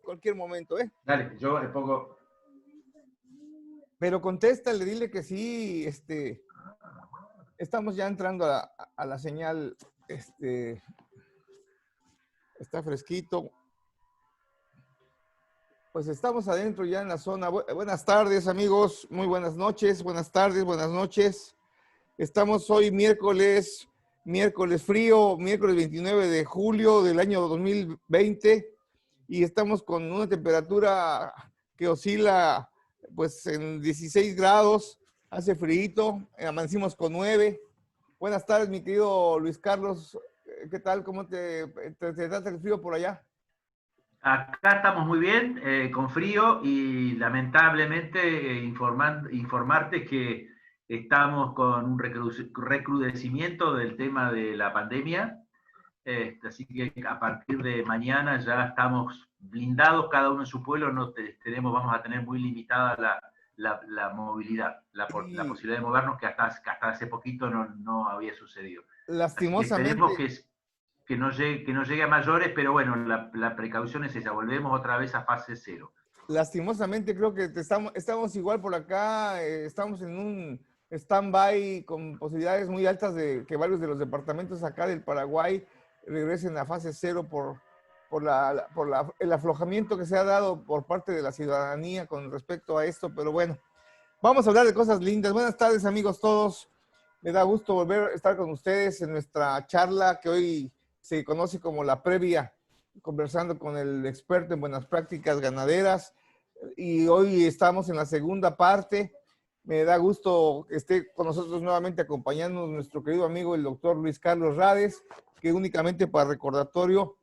Cualquier momento, ¿eh? Dale, yo le pongo... Pero contéstale, dile que sí, estamos ya entrando a la señal, está fresquito. Pues estamos adentro ya en la zona. Buenas tardes, amigos, muy buenas noches, buenas tardes, buenas noches. Estamos hoy miércoles frío, miércoles 29 de julio del año 2020, y estamos con una temperatura que oscila pues en 16 grados, hace frío, amanecimos con 9. Buenas tardes, mi querido Luis Carlos, ¿qué tal? ¿Cómo te trata el frío por allá? Acá estamos muy bien, con frío, y lamentablemente informarte que estamos con un recrudecimiento del tema de la pandemia. Así que a partir de mañana ya estamos blindados, cada uno en su pueblo, vamos a tener muy limitada la movilidad, la posibilidad de movernos, que hasta hace poquito no había sucedido. Así que esperemos que no llegue a mayores, pero bueno, la precaución es esa, volvemos otra vez a fase 0. Lastimosamente creo que estamos igual por acá, estamos en un stand-by con posibilidades muy altas de que varios de los departamentos acá del Paraguay regresen a fase 0 por el aflojamiento que se ha dado por parte de la ciudadanía con respecto a esto, pero bueno, vamos a hablar de cosas lindas. Buenas tardes, amigos todos. Me da gusto volver a estar con ustedes en nuestra charla que hoy se conoce como la previa, conversando con el experto en buenas prácticas ganaderas, y hoy estamos en la segunda parte. Me da gusto que esté con nosotros nuevamente acompañándonos nuestro querido amigo el doctor Luis Carlos Rades, que únicamente para recordatorio,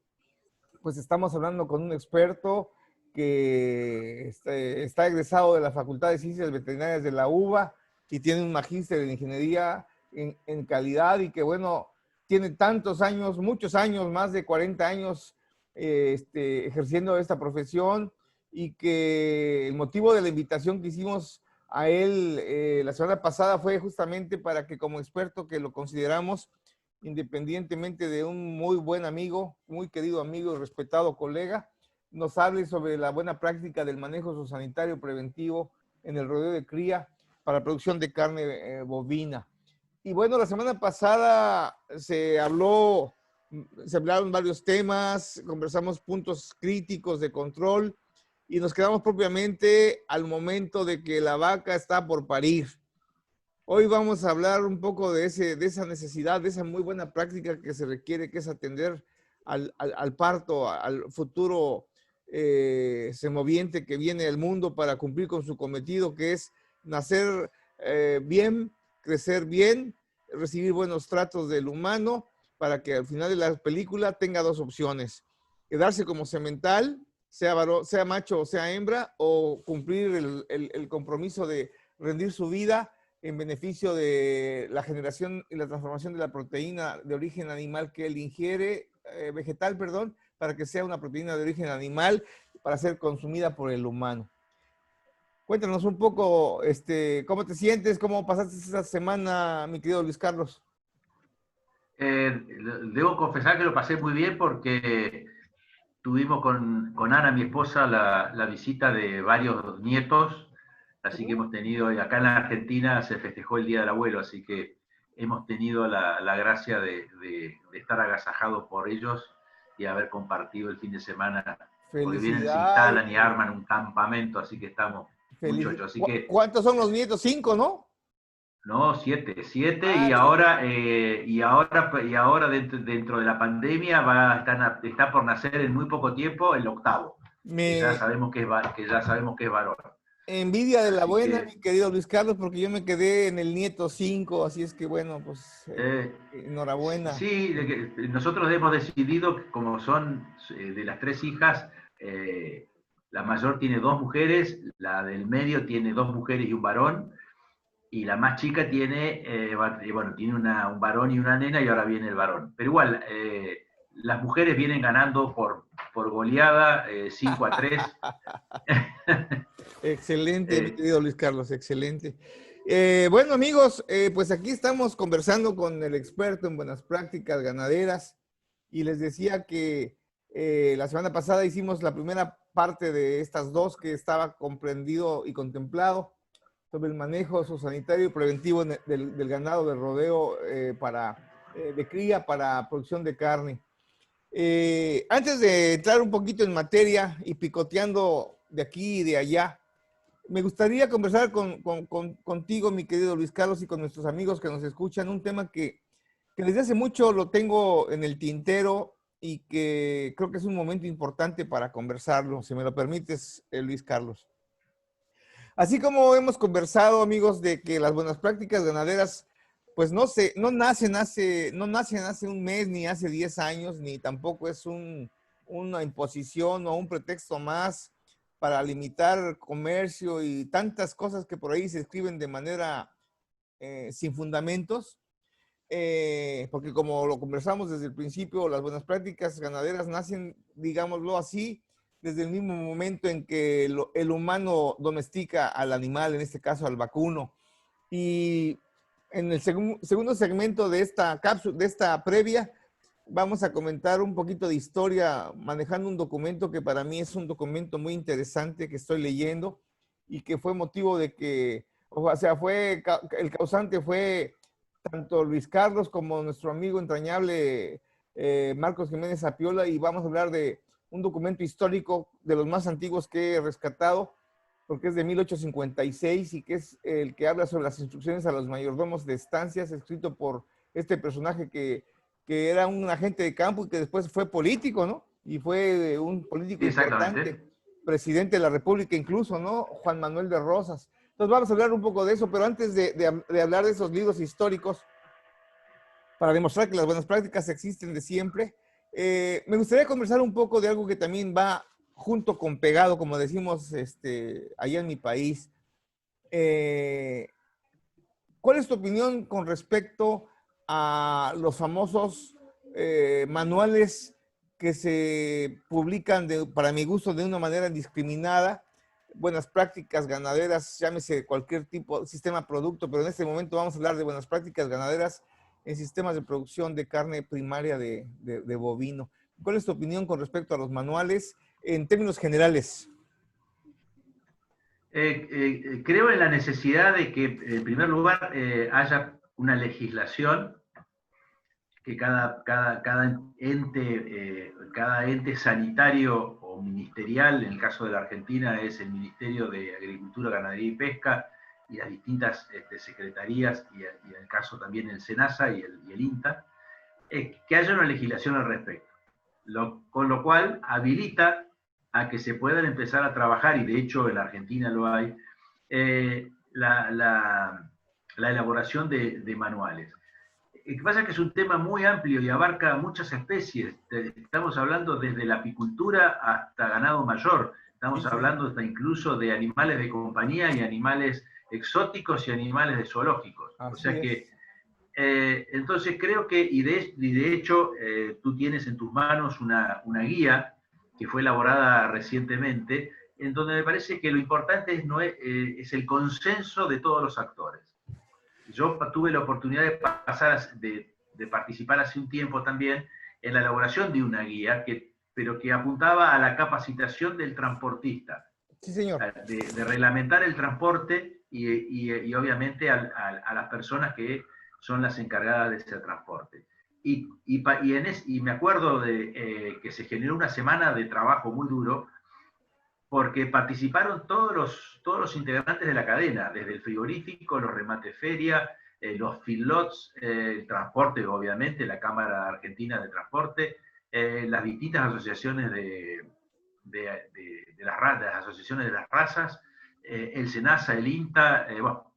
pues estamos hablando con un experto que está egresado de la Facultad de Ciencias Veterinarias de la UBA y tiene un magíster en ingeniería en calidad, y que bueno, tiene tantos años, muchos años, más de 40 años ejerciendo esta profesión, y que el motivo de la invitación que hicimos a él la semana pasada fue justamente para que, como experto que lo consideramos, independientemente de un muy buen amigo, muy querido amigo y respetado colega, nos hable sobre la buena práctica del manejo zoosanitario preventivo en el rodeo de cría para la producción de carne bovina. Y bueno, la semana pasada se hablaron varios temas, conversamos puntos críticos de control, y nos quedamos propiamente al momento de que la vaca está por parir. Hoy vamos a hablar un poco de esa necesidad, de esa muy buena práctica que se requiere, que es atender al parto, al futuro semoviente que viene al mundo para cumplir con su cometido, que es nacer bien, crecer bien, recibir buenos tratos del humano, para que al final de la película tenga dos opciones: quedarse como semental, sea macho o sea hembra, o cumplir el compromiso de rendir su vida en beneficio de la generación y la transformación de la proteína de origen animal que él ingiere, vegetal, perdón, para que sea una proteína de origen animal para ser consumida por el humano. Cuéntanos un poco, ¿cómo te sientes? ¿Cómo pasaste esta semana, mi querido Luis Carlos? Debo confesar que lo pasé muy bien, porque tuvimos con Ana, mi esposa, la visita de varios nietos, así que hemos tenido, acá en la Argentina se festejó el Día del Abuelo, así que hemos tenido la gracia de estar agasajados por ellos y haber compartido el fin de semana, porque vienen, se Felicidades. instalan y arman un campamento, así que estamos muy chochos. Así que, ¿Cuántos son los nietos? 5, ¿no? no, siete, Ah, y ahora dentro de la pandemia está por nacer en muy poco tiempo el octavo, que ya me sabemos que es varón. envidia de la Así buena, que mi querido Luis Carlos, porque yo me quedé en el nieto 5, así es que bueno, pues enhorabuena. sí, nosotros hemos decidido, como son de las 3 hijas, la mayor tiene 2 mujeres, la del medio tiene 2 mujeres y un varón, y la más chica tiene, tiene un varón y una nena, y ahora viene el varón. Pero igual, las mujeres vienen ganando por goleada, 5-3. Excelente, mi querido Luis Carlos, excelente. Bueno, amigos, pues aquí estamos conversando con el experto en buenas prácticas ganaderas y les decía que la semana pasada hicimos la primera parte de estas dos que estaba comprendido y contemplado sobre el manejo sanitario y preventivo del ganado de rodeo de cría para producción de carne. Antes de entrar un poquito en materia y picoteando de aquí y de allá, me gustaría conversar contigo, mi querido Luis Carlos, y con nuestros amigos que nos escuchan, un tema que desde hace mucho lo tengo en el tintero y que creo que es un momento importante para conversarlo, si me lo permites, Luis Carlos. Así como hemos conversado, amigos, de que las buenas prácticas ganaderas, pues no nacen hace un mes, ni hace 10 años, ni tampoco es una imposición o un pretexto más para limitar comercio y tantas cosas que por ahí se escriben de manera sin fundamentos, porque como lo conversamos desde el principio, las buenas prácticas ganaderas nacen, digámoslo así, desde el mismo momento en que el humano domestica al animal, en este caso al vacuno. Y en el segundo segmento de esta cápsula, de esta previa, vamos a comentar un poquito de historia manejando un documento que para mí es un documento muy interesante que estoy leyendo y que fue motivo de que, o sea, el causante fue tanto Luis Carlos como nuestro amigo entrañable Marcos Jiménez Apiola, y vamos a hablar de un documento histórico de los más antiguos que he rescatado, porque es de 1856 y que es el que habla sobre las instrucciones a los mayordomos de estancias, escrito por este personaje que era un agente de campo y que después fue político, ¿no? Y fue un político Sí, importante, exactamente. presidente de la República incluso, ¿no? Juan Manuel de Rosas. Entonces vamos a hablar un poco de eso, pero antes de hablar de esos libros históricos, para demostrar que las buenas prácticas existen de siempre, me gustaría conversar un poco de algo que también va junto con pegado, como decimos allá en mi país. Eh, ¿Cuál es tu opinión con respecto a los famosos manuales que se publican, para mi gusto, de una manera indiscriminada? Buenas prácticas ganaderas, llámese cualquier tipo de sistema producto, pero en este momento vamos a hablar de buenas prácticas ganaderas en sistemas de producción de carne primaria de bovino. ¿Cuál es tu opinión con respecto a los manuales en términos generales? Creo en la necesidad de que, en primer lugar, haya una legislación que cada ente sanitario o ministerial, en el caso de la Argentina es el Ministerio de Agricultura, Ganadería y Pesca, y las distintas secretarías, y en el caso también el SENASA y el INTA, que haya una legislación al respecto. Con lo cual habilita a que se puedan empezar a trabajar, y de hecho en la Argentina lo hay, la elaboración de manuales. Lo que pasa es que es un tema muy amplio y abarca muchas especies. Estamos hablando desde la apicultura hasta ganado mayor. Sí, Estamos sí. hablando hasta incluso de animales de compañía y animales exóticos y animales de zoológicos. O Así sea es. que, entonces creo que, y de hecho, tú tienes en tus manos una guía que fue elaborada recientemente, en donde me parece que lo importante es el consenso de todos los actores. Yo tuve la oportunidad de participar hace un tiempo también en la elaboración de una guía, pero que apuntaba a la capacitación del transportista, Sí, señor. de reglamentar el transporte y obviamente a las personas que son las encargadas de ese transporte. Y me acuerdo de que se generó una semana de trabajo muy duro, porque participaron todos los integrantes de la cadena, desde el frigorífico, los remates feria, los feedlots, el transporte, obviamente, la Cámara Argentina de Transporte, las distintas asociaciones de las asociaciones de las razas, el SENASA, el INTA, bueno,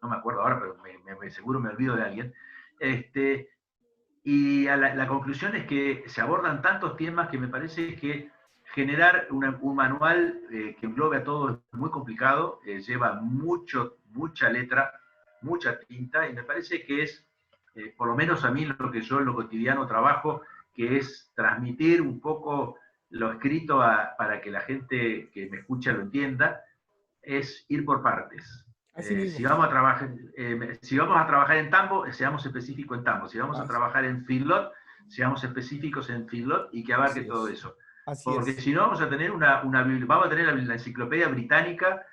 no me acuerdo ahora, pero seguro me olvido de alguien. Y la conclusión es que se abordan tantos temas que me parece que generar un manual que englobe a todo es muy complicado, lleva mucha letra, mucha tinta, y me parece que es, por lo menos a mí, lo que yo en lo cotidiano trabajo, que es transmitir un poco lo escrito para que la gente que me escucha lo entienda, es ir por partes. Así mismo. Si vamos a trabajar en tambo, seamos específicos en tambo. Si vamos a trabajar en feedlot, seamos específicos en feedlot y que abarque todo eso. Así Porque es. si no vamos a tener vamos a tener la enciclopedia británica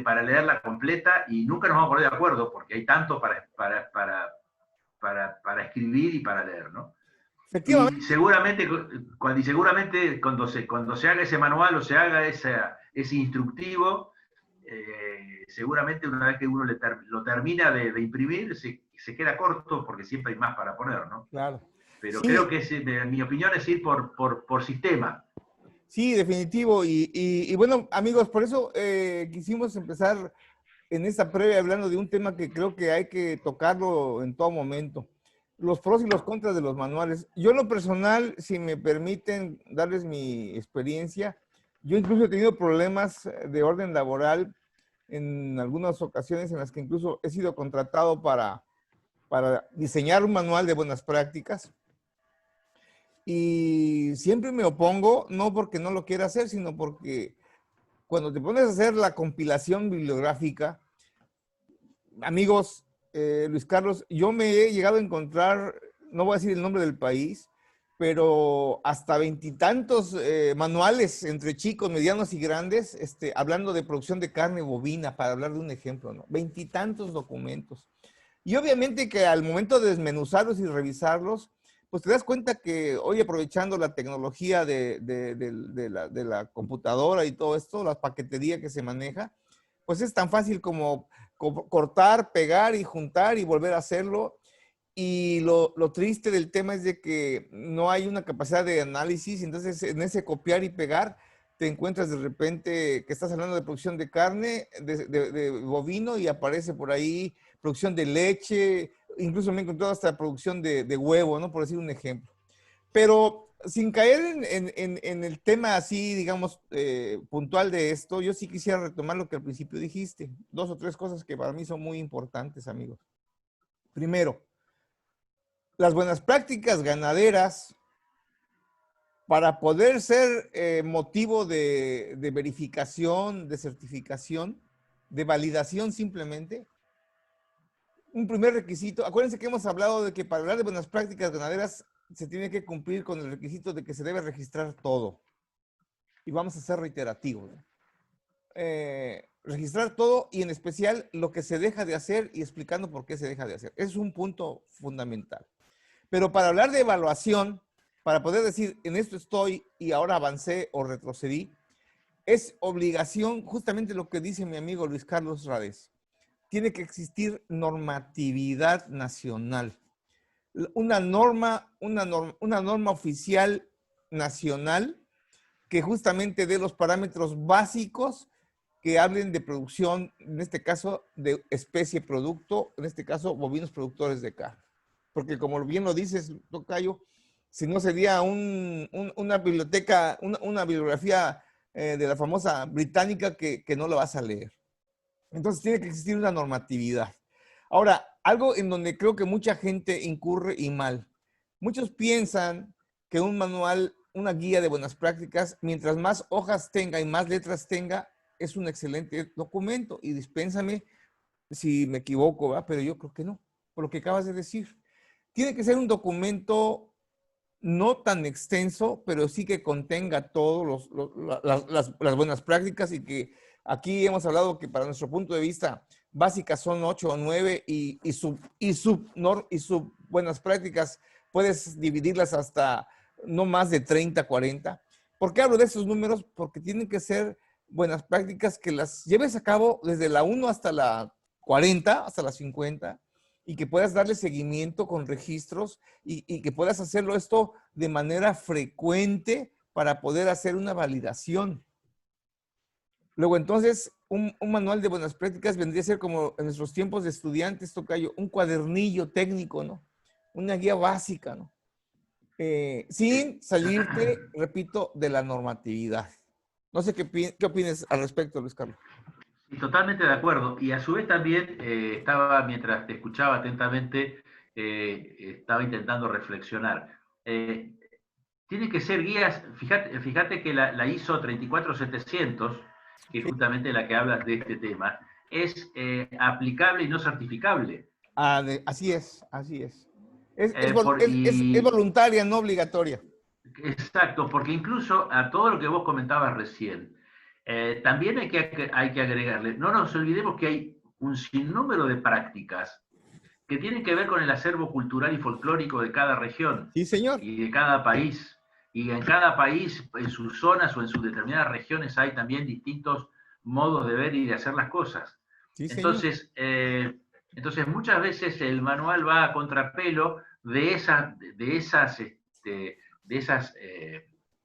para leerla completa y nunca nos vamos a poner de acuerdo porque hay tanto para escribir y para leer, ¿no? Efectivamente. Y seguramente cuando se haga ese manual o se haga ese instructivo, seguramente una vez que uno lo termina de imprimir, se queda corto porque siempre hay más para poner, ¿no? Claro. Pero creo Sí, que mi opinión es ir por sistema. sí, definitivo. Y bueno, amigos, por eso quisimos empezar en esta previa hablando de un tema que creo que hay que tocarlo en todo momento. Los pros y los contras de los manuales. Yo en lo personal, si me permiten darles mi experiencia, yo incluso he tenido problemas de orden laboral en algunas ocasiones en las que incluso he sido contratado para diseñar un manual de buenas prácticas. Y siempre me opongo, no porque no lo quiera hacer, sino porque cuando te pones a hacer la compilación bibliográfica, amigos, Luis Carlos, yo me he llegado a encontrar, no voy a decir el nombre del país, pero hasta veintitantos manuales entre chicos, medianos y grandes, hablando de producción de carne bovina, para hablar de un ejemplo, ¿no? Veintitantos documentos. Y obviamente que al momento de desmenuzarlos y revisarlos, pues te das cuenta que hoy aprovechando la tecnología de la computadora y todo esto, la paquetería que se maneja, pues es tan fácil como cortar, pegar y juntar y volver a hacerlo. Y lo triste del tema es de que no hay una capacidad de análisis, entonces en ese copiar y pegar te encuentras de repente que estás hablando de producción de carne, de bovino y aparece por ahí producción de leche, incluso me he encontrado hasta producción de huevo, ¿no? Por decir un ejemplo. Pero sin caer en el tema así, digamos, puntual de esto, yo sí quisiera retomar lo que al principio dijiste. Dos o tres cosas que para mí son muy importantes, amigos. Primero, las buenas prácticas ganaderas, para poder ser motivo de verificación, de certificación, de validación simplemente, un primer requisito, acuérdense que hemos hablado de que para hablar de buenas prácticas ganaderas se tiene que cumplir con el requisito de que se debe registrar todo. Y vamos a ser reiterativos. Registrar todo y en especial lo que se deja de hacer y explicando por qué se deja de hacer. Es un punto fundamental. Pero para hablar de evaluación, para poder decir en esto estoy y ahora avancé o retrocedí, es obligación justamente lo que dice mi amigo Luis Carlos Rades. Tiene que existir normatividad nacional. Una norma oficial nacional que justamente dé los parámetros básicos que hablen de producción, en este caso de especie producto, en este caso bovinos productores de carne. Porque como bien lo dices, tocayo, si no sería una biblioteca, una bibliografía de la famosa británica que no lo vas a leer. Entonces tiene que existir una normatividad. Ahora, algo en donde creo que mucha gente incurre y mal. Muchos piensan que un manual, una guía de buenas prácticas, mientras más hojas tenga y más letras tenga, es un excelente documento. Y dispénsame si me equivoco, ¿verdad? Pero yo creo que no, por lo que acabas de decir. Tiene que ser un documento no tan extenso, pero sí que contenga todas las buenas prácticas y que aquí hemos hablado que para nuestro punto de vista básicas son 8 o 9 y sub buenas prácticas puedes dividirlas hasta no más de 30, 40. ¿Por qué hablo de esos números? Porque tienen que ser buenas prácticas que las lleves a cabo desde la 1 hasta la 40, hasta la 50, y que puedas darle seguimiento con registros y que puedas hacerlo esto de manera frecuente para poder hacer una validación. Luego, entonces, un manual de buenas prácticas vendría a ser como en nuestros tiempos de estudiantes, tocayo, un cuadernillo técnico, ¿no? Una guía básica, ¿no? Sin salirte, repito, de la normatividad. No sé qué opinas al respecto, Luis Carlos. Sí, totalmente de acuerdo. Y a su vez también mientras te escuchaba atentamente, estaba intentando reflexionar. Tiene que ser guías, fíjate que la ISO 34700, que es Sí, justamente la que habla de este tema, es aplicable y no certificable. Así es, así es. Es Y voluntaria, no obligatoria. exacto, porque incluso a todo lo que vos comentabas recién, también hay que agregarle, no nos olvidemos que hay un sinnúmero de prácticas que tienen que ver con el acervo cultural y folclórico de cada región Sí, señor. y de cada país. Y en cada país, en sus zonas o en sus determinadas regiones, hay también distintos modos de ver y de hacer las cosas. Sí, señor. Entonces, muchas veces el manual va a contrapelo de esas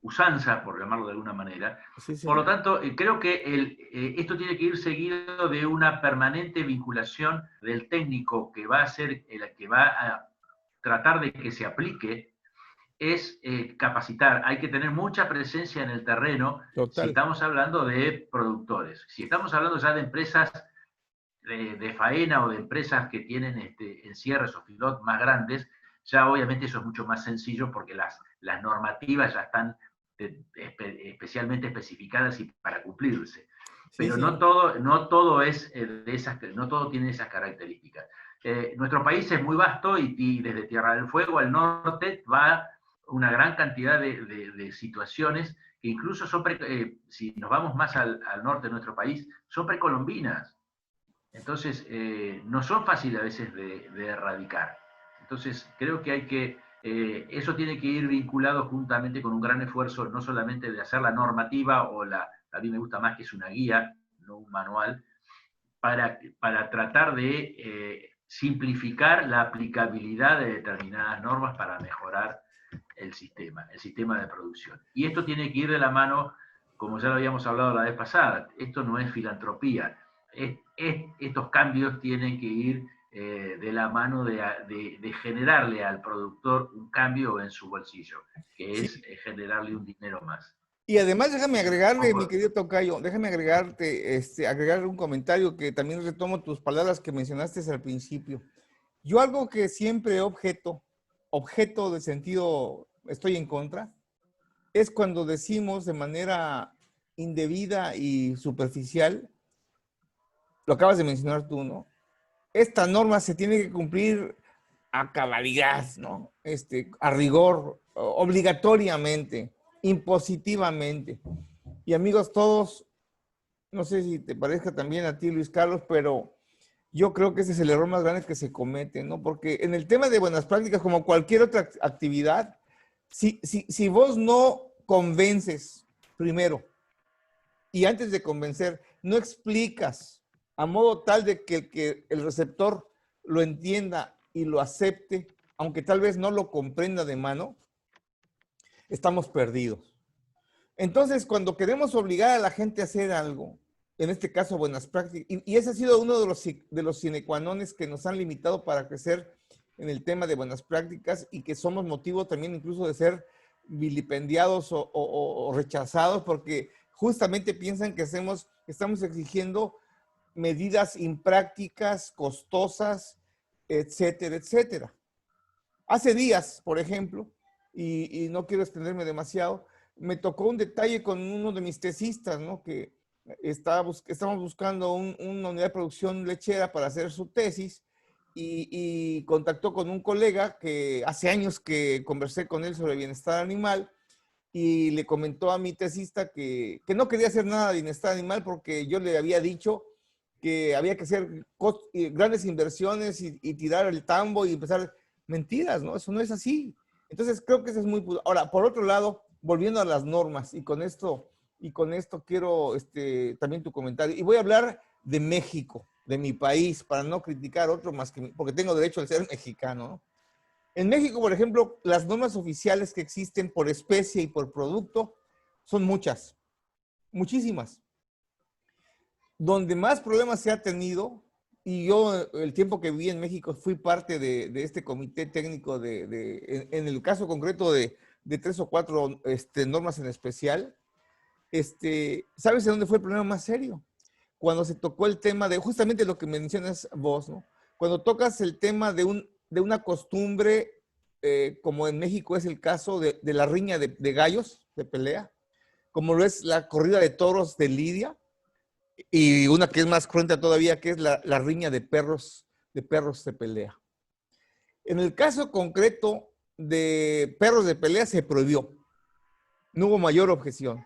usanzas, por llamarlo de alguna manera. Sí, Por lo señor. tanto, creo que esto tiene que ir seguido de una permanente vinculación del técnico que va a ser el que va a tratar de que se aplique, es capacitar. Hay que tener mucha presencia en el terreno si Total. estamos hablando de productores. Si estamos hablando ya de empresas de faena o de empresas que tienen encierres o filot más grandes, ya obviamente eso es mucho más sencillo porque las normativas ya están especialmente especificadas y para cumplirse. Sí, Pero señor. no todo es de esas, no todo tiene esas características. Nuestro país es muy vasto y desde Tierra del Fuego al norte va una gran cantidad de situaciones que incluso son, si nos vamos más al norte de nuestro país, son precolombinas. Entonces, no son fáciles a veces de erradicar. Entonces, creo que eso tiene que ir vinculado juntamente con un gran esfuerzo, no solamente de hacer la normativa a mí me gusta más que es una guía, no un manual, para tratar de simplificar la aplicabilidad de determinadas normas para mejorar el sistema de producción. Y esto tiene que ir de la mano, como ya lo habíamos hablado la vez pasada, esto no es filantropía, estos cambios tienen que ir de la mano de generarle al productor un cambio en su bolsillo, que Sí. es generarle un dinero más. Y además déjame Eso es un agregarle, mi poco. querido Tocayo, déjame agregar un comentario que también retomo tus palabras que mencionaste al principio. Yo algo que siempre objeto de sentido, estoy en contra, es cuando decimos de manera indebida y superficial, lo acabas de mencionar tú, ¿no? Esta norma se tiene que cumplir a cabalidad, ¿no? A rigor, obligatoriamente, impositivamente. Y amigos todos, no sé si te parezca también a ti, Luis Carlos, pero yo creo que ese es el error más grande que se comete, ¿no? Porque en el tema de buenas prácticas, como cualquier otra actividad, si vos no convences primero y antes de convencer, no explicas a modo tal de que el receptor lo entienda y lo acepte, aunque tal vez no lo comprenda de mano, estamos perdidos. Entonces, cuando queremos obligar a la gente a hacer algo, en este caso buenas prácticas, y ese ha sido uno de los sine qua nones que nos han limitado para crecer en el tema de buenas prácticas y que somos motivo también incluso de ser vilipendiados o rechazados porque justamente piensan que estamos exigiendo medidas imprácticas, costosas, etcétera, etcétera. Hace días, por ejemplo, y no quiero extenderme demasiado, me tocó un detalle con uno de mis tesistas, ¿no? Que estamos buscando una unidad de producción lechera para hacer su tesis y contactó con un colega que hace años que conversé con él sobre bienestar animal y le comentó a mi tesista que no quería hacer nada de bienestar animal porque yo le había dicho que había que hacer grandes inversiones y tirar el tambo y empezar mentiras, ¿no? Eso no es así. Entonces creo que eso es muy... Ahora, por otro lado, volviendo a las normas y con esto quiero también tu comentario. Y voy a hablar de México, de mi país, para no criticar otro más que porque tengo derecho al ser mexicano, ¿no? En México, por ejemplo, las normas oficiales que existen por especie y por producto son muchas, muchísimas. Donde más problemas se ha tenido, y yo el tiempo que viví en México fui parte de este comité técnico en el caso concreto de 3 o 4 normas en especial, ¿sabes de dónde fue el problema más serio? Cuando se tocó el tema de justamente lo que mencionas vos, ¿no? Cuando tocas el tema de una costumbre, como en México es el caso de la riña de gallos, de pelea, como lo es la corrida de toros de Lidia, Y una que es más cruenta todavía, que es la riña de perros de pelea. En el caso concreto de perros de pelea se prohibió, no hubo mayor objeción.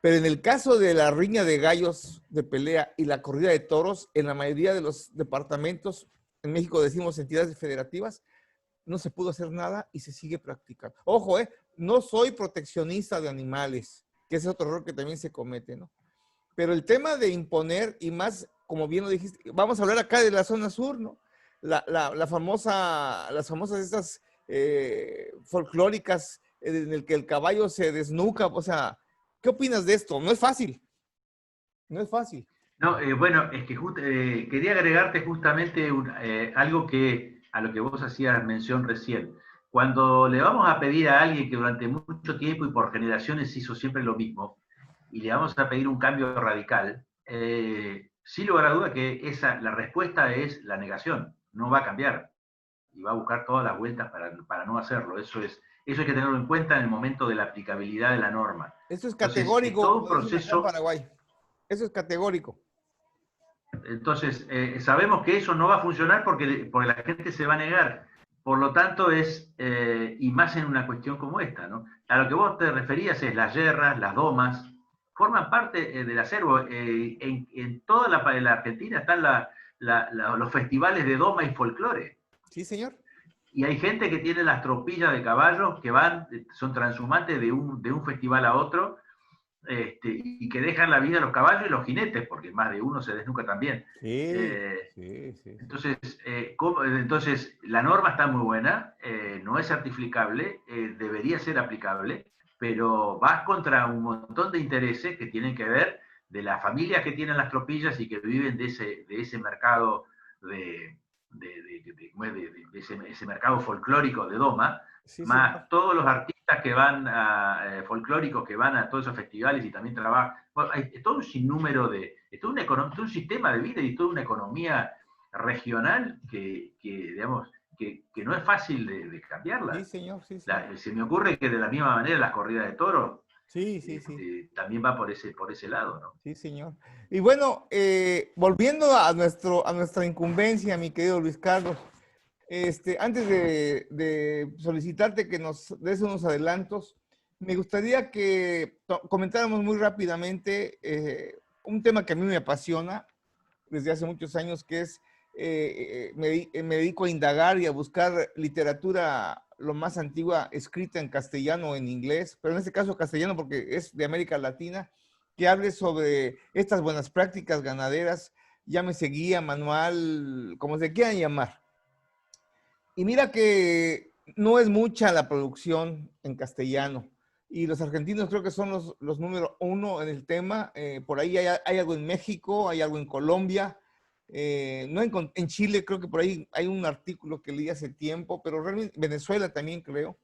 Pero en el caso de la riña de gallos de pelea y la corrida de toros, en la mayoría de los departamentos, en México decimos entidades federativas, no se pudo hacer nada y se sigue practicando. Ojo, no soy proteccionista de animales, que ese es otro error que también se comete, ¿no? Pero el tema de imponer, y más, como bien lo dijiste, vamos a hablar acá de la zona sur, ¿no? Las famosas estas folclóricas en el que el caballo se desnuca, o sea, ¿qué opinas de esto? No es fácil, no es fácil. No, bueno, es que quería agregarte justamente algo que a lo que vos hacías mención recién. Cuando le vamos a pedir a alguien que durante mucho tiempo y por generaciones hizo siempre lo mismo, y le vamos a pedir un cambio radical, sin lugar a duda que la respuesta es la negación, no va a cambiar y va a buscar todas las vueltas para no hacerlo. Eso hay que tenerlo en cuenta en el momento de la aplicabilidad de la norma. Eso es Entonces, es categórico, todo un como dicen acá en proceso. Paraguay. Eso es categórico. Entonces, sabemos que eso no va a funcionar porque la gente se va a negar. Por lo tanto, y más en una cuestión como esta, ¿no? A lo que vos te referías es las yerras, las domas, forman parte del acervo. En toda la Argentina están los festivales de doma y folclore. Sí, señor. Y hay gente que tiene las tropillas de caballos que son transhumantes de un festival a otro, y que dejan la vida a los caballos y los jinetes, porque más de uno se desnuca también. Sí, sí, sí, sí. Entonces, la norma está muy buena, no es certificable, debería ser aplicable, pero vas contra un montón de intereses que tienen que ver de las familias que tienen las tropillas y que viven de ese mercado ese mercado folclórico de Doma, Sí, señor. más todos los artistas que van folclóricos que van a todos esos festivales y también trabajan. Bueno, hay todo un sinnúmero es todo un sistema de vida y toda una economía regional digamos, que no es fácil de Sí, cambiarla. señor, sí, señor. Se me ocurre que de la misma manera las corridas de toros Sí, sí, sí. también va por ese lado, ¿no? Sí, señor. Y bueno, volviendo a nuestra incumbencia, mi querido Luis Carlos, antes de solicitarte que nos des unos adelantos, me gustaría que comentáramos muy rápidamente un tema que a mí me apasiona desde hace muchos años, que es, me dedico a indagar y a buscar literatura lo más antigua escrita en castellano o en inglés, pero en este caso castellano porque es de América Latina, que hable sobre estas buenas prácticas ganaderas, llámese guía, manual, como se quieran llamar. Y mira que no es mucha la producción en castellano. Y los argentinos creo que son los número uno en el tema. Por ahí hay algo en México, hay algo en Colombia. No en Chile creo que por ahí hay un artículo que leí hace tiempo, pero realmente Venezuela también creo.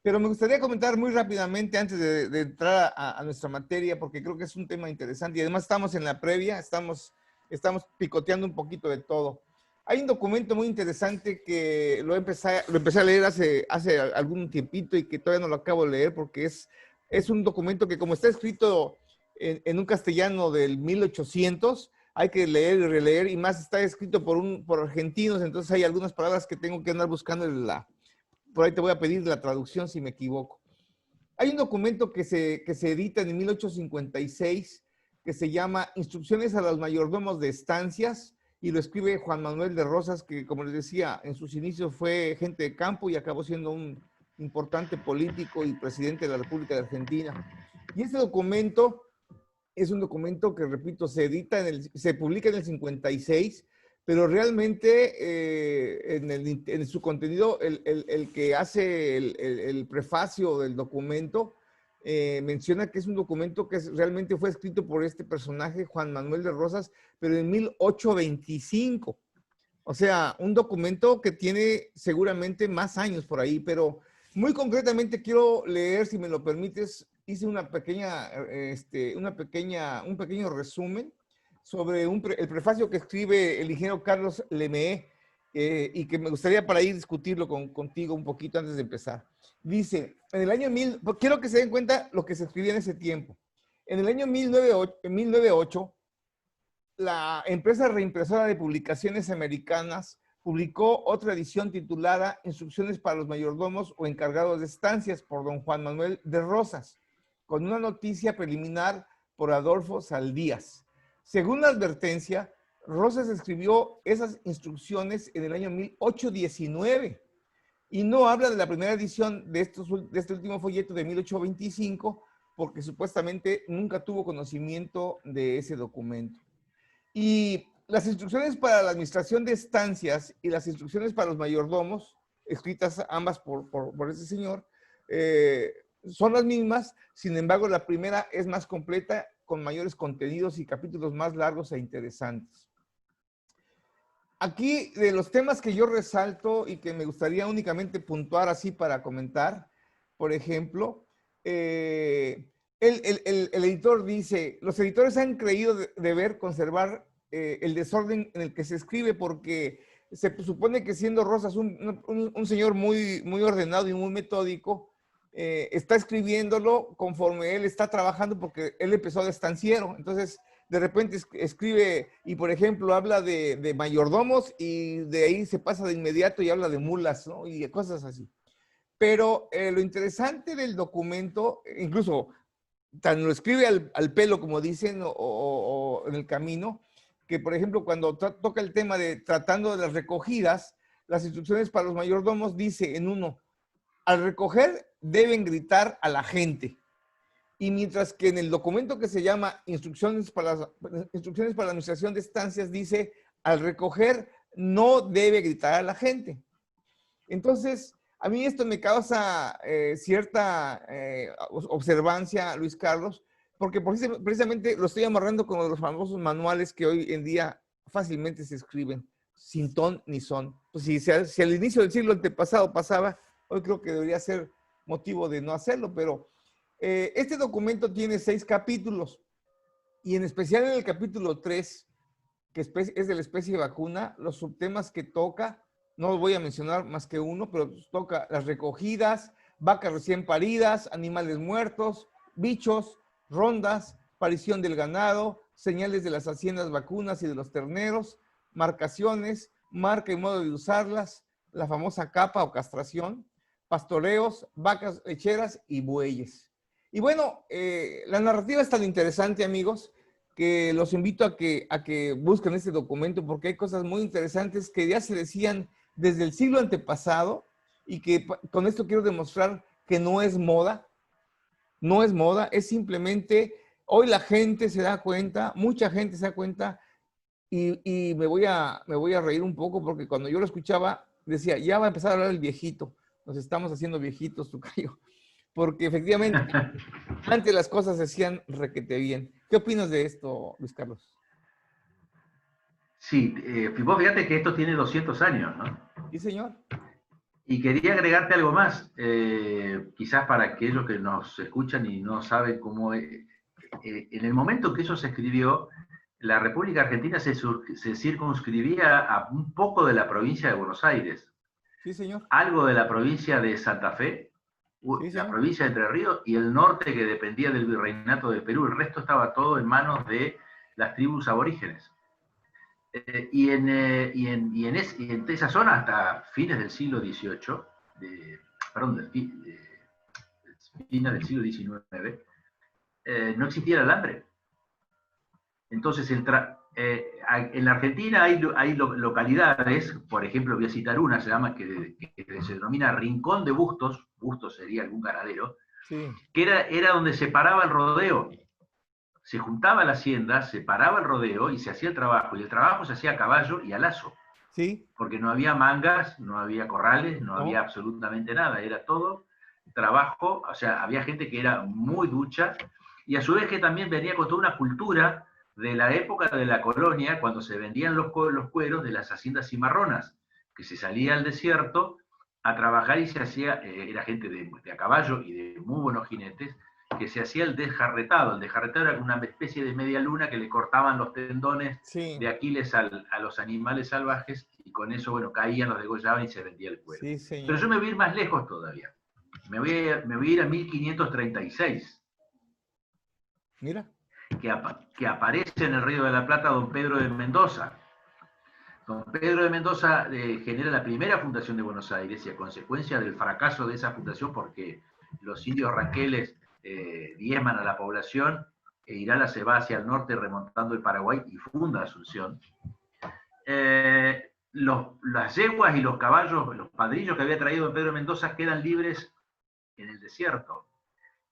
Pero me gustaría comentar muy rápidamente antes de entrar a nuestra materia, porque creo que es un tema interesante y además estamos en la previa, estamos picoteando un poquito de todo. Hay un documento muy interesante que lo empecé a leer hace algún tiempito y que todavía no lo acabo de leer porque es un documento que como está escrito en un castellano del 1800, hay que leer y releer y más está escrito por argentinos, entonces hay algunas palabras que tengo que andar buscando por ahí te voy a pedir la traducción si me equivoco. Hay un documento que se edita en 1856 que se llama Instrucciones a los mayordomos de estancias y lo escribe Juan Manuel de Rosas, que como les decía, en sus inicios fue gente de campo y acabó siendo un importante político y presidente de la República de Argentina. Y este documento es un documento que, repito, se publica en el 56, pero realmente en su contenido, el que hace el prefacio del documento menciona que es un documento que realmente fue escrito por este personaje, Juan Manuel de Rosas, pero en 1825. O sea, un documento que tiene seguramente más años por ahí, pero muy concretamente quiero leer, si me lo permites, hice un pequeño resumen sobre el prefacio que escribe el ingeniero Carlos Lemé y que me gustaría para ir discutirlo contigo un poquito antes de empezar. Dice, en el año 1000, quiero que se den cuenta lo que se escribía en ese tiempo. En el año 1908 la empresa reimpresora de publicaciones americanas publicó otra edición titulada Instrucciones para los mayordomos o encargados de estancias por don Juan Manuel de Rosas, con una noticia preliminar por Adolfo Saldías. Según la advertencia, Rosas escribió esas instrucciones en el año 1819 y no habla de la primera edición de este último folleto de 1825 porque supuestamente nunca tuvo conocimiento de ese documento. Y las instrucciones para la administración de estancias y las instrucciones para los mayordomos, escritas ambas por ese señor, son las mismas. Sin embargo, la primera es más completa, con mayores contenidos y capítulos más largos e interesantes. Aquí, de los temas que yo resalto y que me gustaría únicamente puntuar así para comentar, por ejemplo, el editor dice, los editores han creído deber conservar el desorden en el que se escribe porque se supone que siendo Rosas un señor muy, muy ordenado y muy metódico, está escribiéndolo conforme él está trabajando porque él empezó de estanciero. Entonces, de repente escribe y, por ejemplo, habla de mayordomos y de ahí se pasa de inmediato y habla de mulas, ¿no? Y cosas así. Pero lo interesante del documento, incluso tan lo escribe al pelo, como dicen, o en el camino, que, por ejemplo, cuando toca el tema de tratando de las recogidas, las instrucciones para los mayordomos dice en uno, al recoger deben gritar a la gente. Y mientras que en el documento que se llama Instrucciones para la Administración de Estancias dice, al recoger no debe gritar a la gente. Entonces, a mí esto me causa cierta observancia, Luis Carlos, porque precisamente lo estoy amarrando con los famosos manuales que hoy en día fácilmente se escriben, sin ton ni son. Pues si al inicio del siglo antepasado pasaba, hoy creo que debería ser motivo de no hacerlo, pero este documento tiene 6 capítulos y en especial en el capítulo 3, que es de la especie de vacuna, los subtemas que toca, no voy a mencionar más que uno, pero toca las recogidas, vacas recién paridas, animales muertos, bichos, rondas, aparición del ganado, señales de las haciendas vacunas y de los terneros, marcaciones, marca y modo de usarlas, la famosa capa o castración, pastoreos, vacas lecheras y bueyes. Y bueno, la narrativa es tan interesante, amigos, que los invito a que busquen este documento porque hay cosas muy interesantes que ya se decían desde el siglo antepasado y que con esto quiero demostrar que no es moda, es simplemente, hoy la gente se da cuenta, mucha gente se da cuenta y me voy a reír un poco porque cuando yo lo escuchaba decía, ya va a empezar a hablar el viejito, nos estamos haciendo viejitos, tocayo. Porque efectivamente, antes las cosas se hacían requete bien. ¿Qué opinas de esto, Luis Carlos? Sí, vos fíjate que esto tiene 200 años, ¿no? Sí, señor. Y quería agregarte algo más, quizás para aquellos que nos escuchan y no saben cómo es. En el momento que eso se escribió, la República Argentina se circunscribía a un poco de la provincia de Buenos Aires, Sí, señor. algo de la provincia de Santa Fe, Sí, la señor. provincia de Entre Ríos y el norte que dependía del virreinato de Perú. El resto estaba todo en manos de las tribus aborígenes. Y en esa zona, hasta fines del siglo XVIII, fines del siglo XIX, no existía el alambre. Entonces, en la Argentina hay localidades, por ejemplo, voy a citar una, se llama, que se denomina Rincón de Bustos, Bustos sería algún ganadero, Sí. que era donde se paraba el rodeo. Se juntaba la hacienda, se paraba el rodeo y se hacía el trabajo. Y el trabajo se hacía a caballo y a lazo. Sí. Porque no había mangas, no había corrales, no había absolutamente nada. Era todo trabajo, o sea, había gente que era muy ducha y a su vez que también venía con toda una cultura de la época de la colonia, cuando se vendían los cueros de las haciendas cimarronas, que se salía al desierto a trabajar y se hacía, era gente de a caballo y de muy buenos jinetes, que se hacía el desjarretado. El desjarretado era una especie de media luna que le cortaban los tendones de Aquiles a los animales salvajes y con eso, bueno, caían, los degollaban y se vendía el cuero. Sí, señor. Pero yo me voy a ir más lejos todavía. Me voy a ir a 1536. Mira. que aparece en el Río de la Plata don Pedro de Mendoza. Don Pedro de Mendoza genera la primera fundación de Buenos Aires y a consecuencia del fracaso de esa fundación, porque los indios ranqueles diezman a la población, Irala se va hacia el norte remontando el Paraguay y funda Asunción. Las yeguas y los caballos, los padrillos que había traído don Pedro de Mendoza quedan libres en el desierto.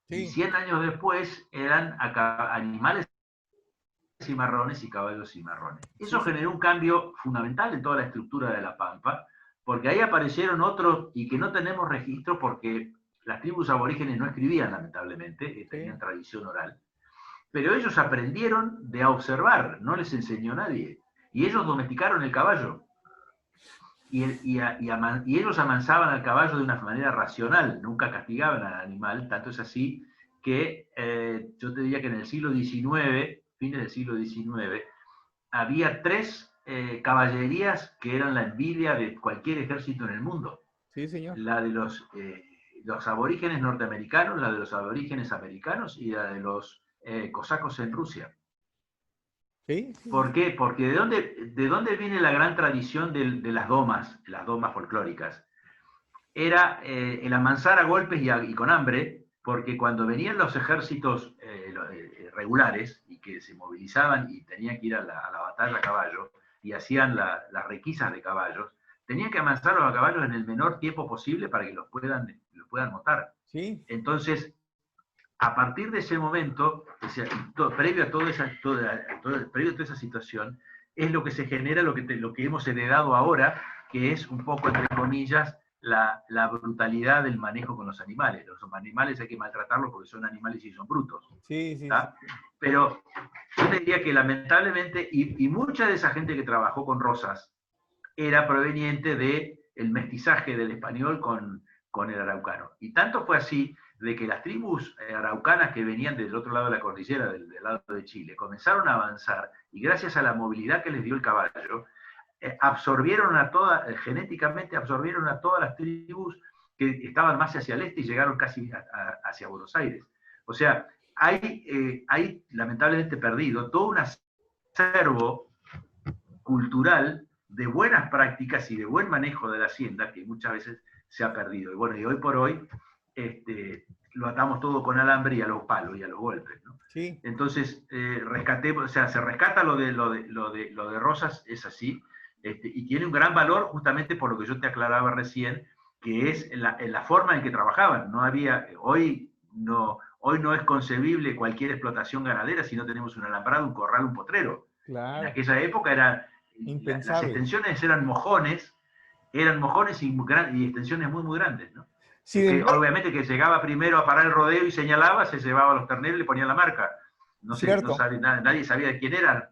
Sí. Y 100 años después eran animales cimarrones y caballos cimarrones. Eso generó un cambio fundamental en toda la estructura de la Pampa, porque ahí aparecieron otros y que no tenemos registro porque las tribus aborígenes no escribían, lamentablemente, tenían tradición oral. Pero ellos aprendieron de observar, no les enseñó nadie. Y ellos domesticaron el caballo. Y ellos amansaban al caballo de una manera racional, nunca castigaban al animal, tanto es así que yo te diría que en el siglo XIX, fines del siglo XIX, había 3 caballerías que eran la envidia de cualquier ejército en el mundo. Sí, señor. La de los aborígenes norteamericanos, la de los aborígenes americanos y la de los cosacos en Rusia. ¿Sí? ¿Por qué? Porque ¿de dónde viene la gran tradición de las domas folclóricas? Era el amansar a golpes y con hambre, porque cuando venían los ejércitos regulares y que se movilizaban y tenían que ir a la batalla a caballo y hacían las requisas de caballos, tenían que amansar a los caballos en el menor tiempo posible para que los puedan montar. Sí. Entonces, a partir de ese momento, previo a toda esa situación, es lo que se genera lo que hemos heredado ahora, que es un poco, entre comillas, la brutalidad del manejo con los animales. Los animales hay que maltratarlos porque son animales y son brutos. Sí, sí. Pero yo te diría que lamentablemente, y mucha de esa gente que trabajó con Rosas era proveniente del mestizaje del español con el araucano. Y tanto fue así de que las tribus araucanas que venían del otro lado de la cordillera, del lado de Chile, comenzaron a avanzar y gracias a la movilidad que les dio el caballo, genéticamente absorbieron a todas las tribus que estaban más hacia el este y llegaron casi hacia Buenos Aires. O sea, hay lamentablemente perdido todo un acervo cultural de buenas prácticas y de buen manejo de la hacienda que muchas veces se ha perdido. Y bueno, y hoy por hoy lo atamos todo con alambre y a los palos y a los golpes, ¿no? Sí. Entonces, se rescata lo de Rosas, es así, y tiene un gran valor justamente por lo que yo te aclaraba recién, que es la forma en que trabajaban. Hoy no es concebible cualquier explotación ganadera si no tenemos un alambrado, un corral, un potrero. Claro. En aquella época las extensiones eran mojones y extensiones muy, muy grandes, ¿no? Sí, obviamente que llegaba primero a parar el rodeo y señalaba, se llevaba a los terneros y le ponía la marca. Nadie sabía de quién eran.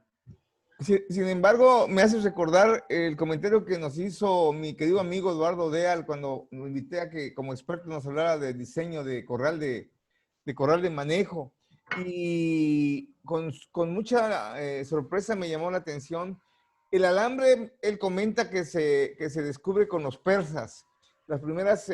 Sin embargo, me hace recordar el comentario que nos hizo mi querido amigo Eduardo Deal cuando lo invité a que como experto nos hablara de diseño de corral de manejo. Y con mucha sorpresa me llamó la atención. El alambre, él comenta que se descubre con los persas. Las primeras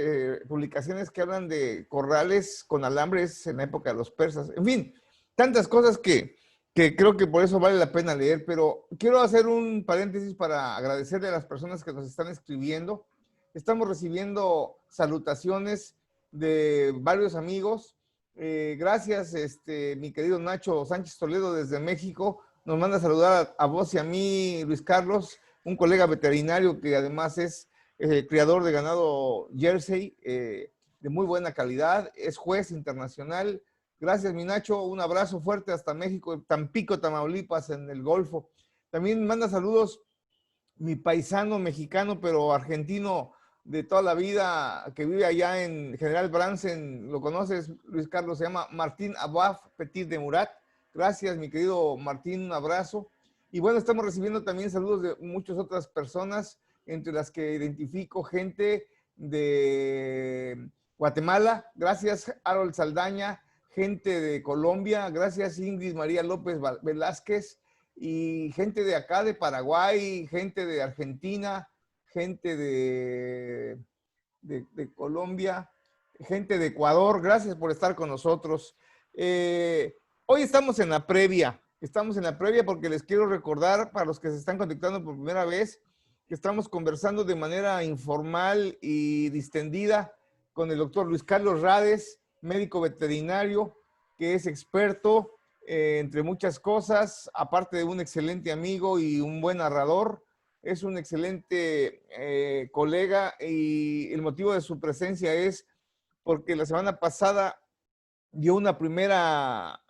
publicaciones que hablan de corrales con alambres en la época de los persas. En fin, tantas cosas que creo que por eso vale la pena leer, pero quiero hacer un paréntesis para agradecerle a las personas que nos están escribiendo. Estamos recibiendo salutaciones de varios amigos. Gracias, mi querido Nacho Sánchez Toledo desde México. Nos manda a saludar a vos y a mí, Luis Carlos, un colega veterinario que además es criador de ganado Jersey de muy buena calidad, es juez internacional. Gracias, mi Nacho, un abrazo fuerte hasta México, Tampico, Tamaulipas, en el Golfo. También manda saludos mi paisano mexicano, pero argentino de toda la vida, que vive allá en General Bransen, lo conoces, Luis Carlos, se llama Martín Abaf Petit de Murat. Gracias, mi querido Martín, un abrazo. Y bueno, estamos recibiendo también saludos de muchas otras personas, entre las que identifico gente de Guatemala. Gracias, Harold Saldaña. Gente de Colombia. Gracias, Ingrid María López Velázquez. Y gente de acá, de Paraguay, gente de Argentina, gente de Colombia, gente de Ecuador. Gracias por estar con nosotros. Hoy estamos en la previa porque les quiero recordar, para los que se están conectando por primera vez, que estamos conversando de manera informal y distendida con el doctor Luis Carlos Rades, médico veterinario, que es experto entre muchas cosas, aparte de un excelente amigo y un buen narrador. Es un excelente colega y el motivo de su presencia es porque la semana pasada dio una primera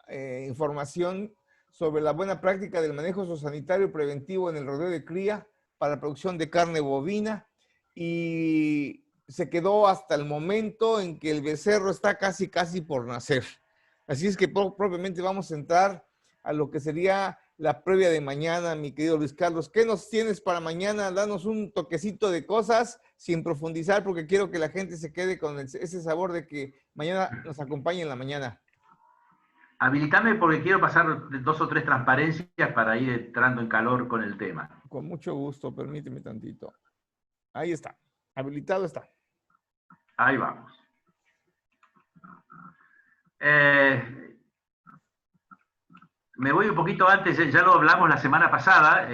información sobre la buena práctica del manejo zoosanitario preventivo en el rodeo de cría para la producción de carne bovina, y se quedó hasta el momento en que el becerro está casi por nacer. Así es que propiamente vamos a entrar a lo que sería la previa de mañana, mi querido Luis Carlos. ¿Qué nos tienes para mañana? Danos un toquecito de cosas sin profundizar, porque quiero que la gente se quede con ese sabor de que mañana nos acompañe en la mañana. Habilitame porque quiero pasar 2 o 3 transparencias para ir entrando en calor con el tema. Con mucho gusto, permíteme tantito. Ahí está, habilitado está. Ahí vamos. Me voy un poquito antes, ya lo hablamos la semana pasada,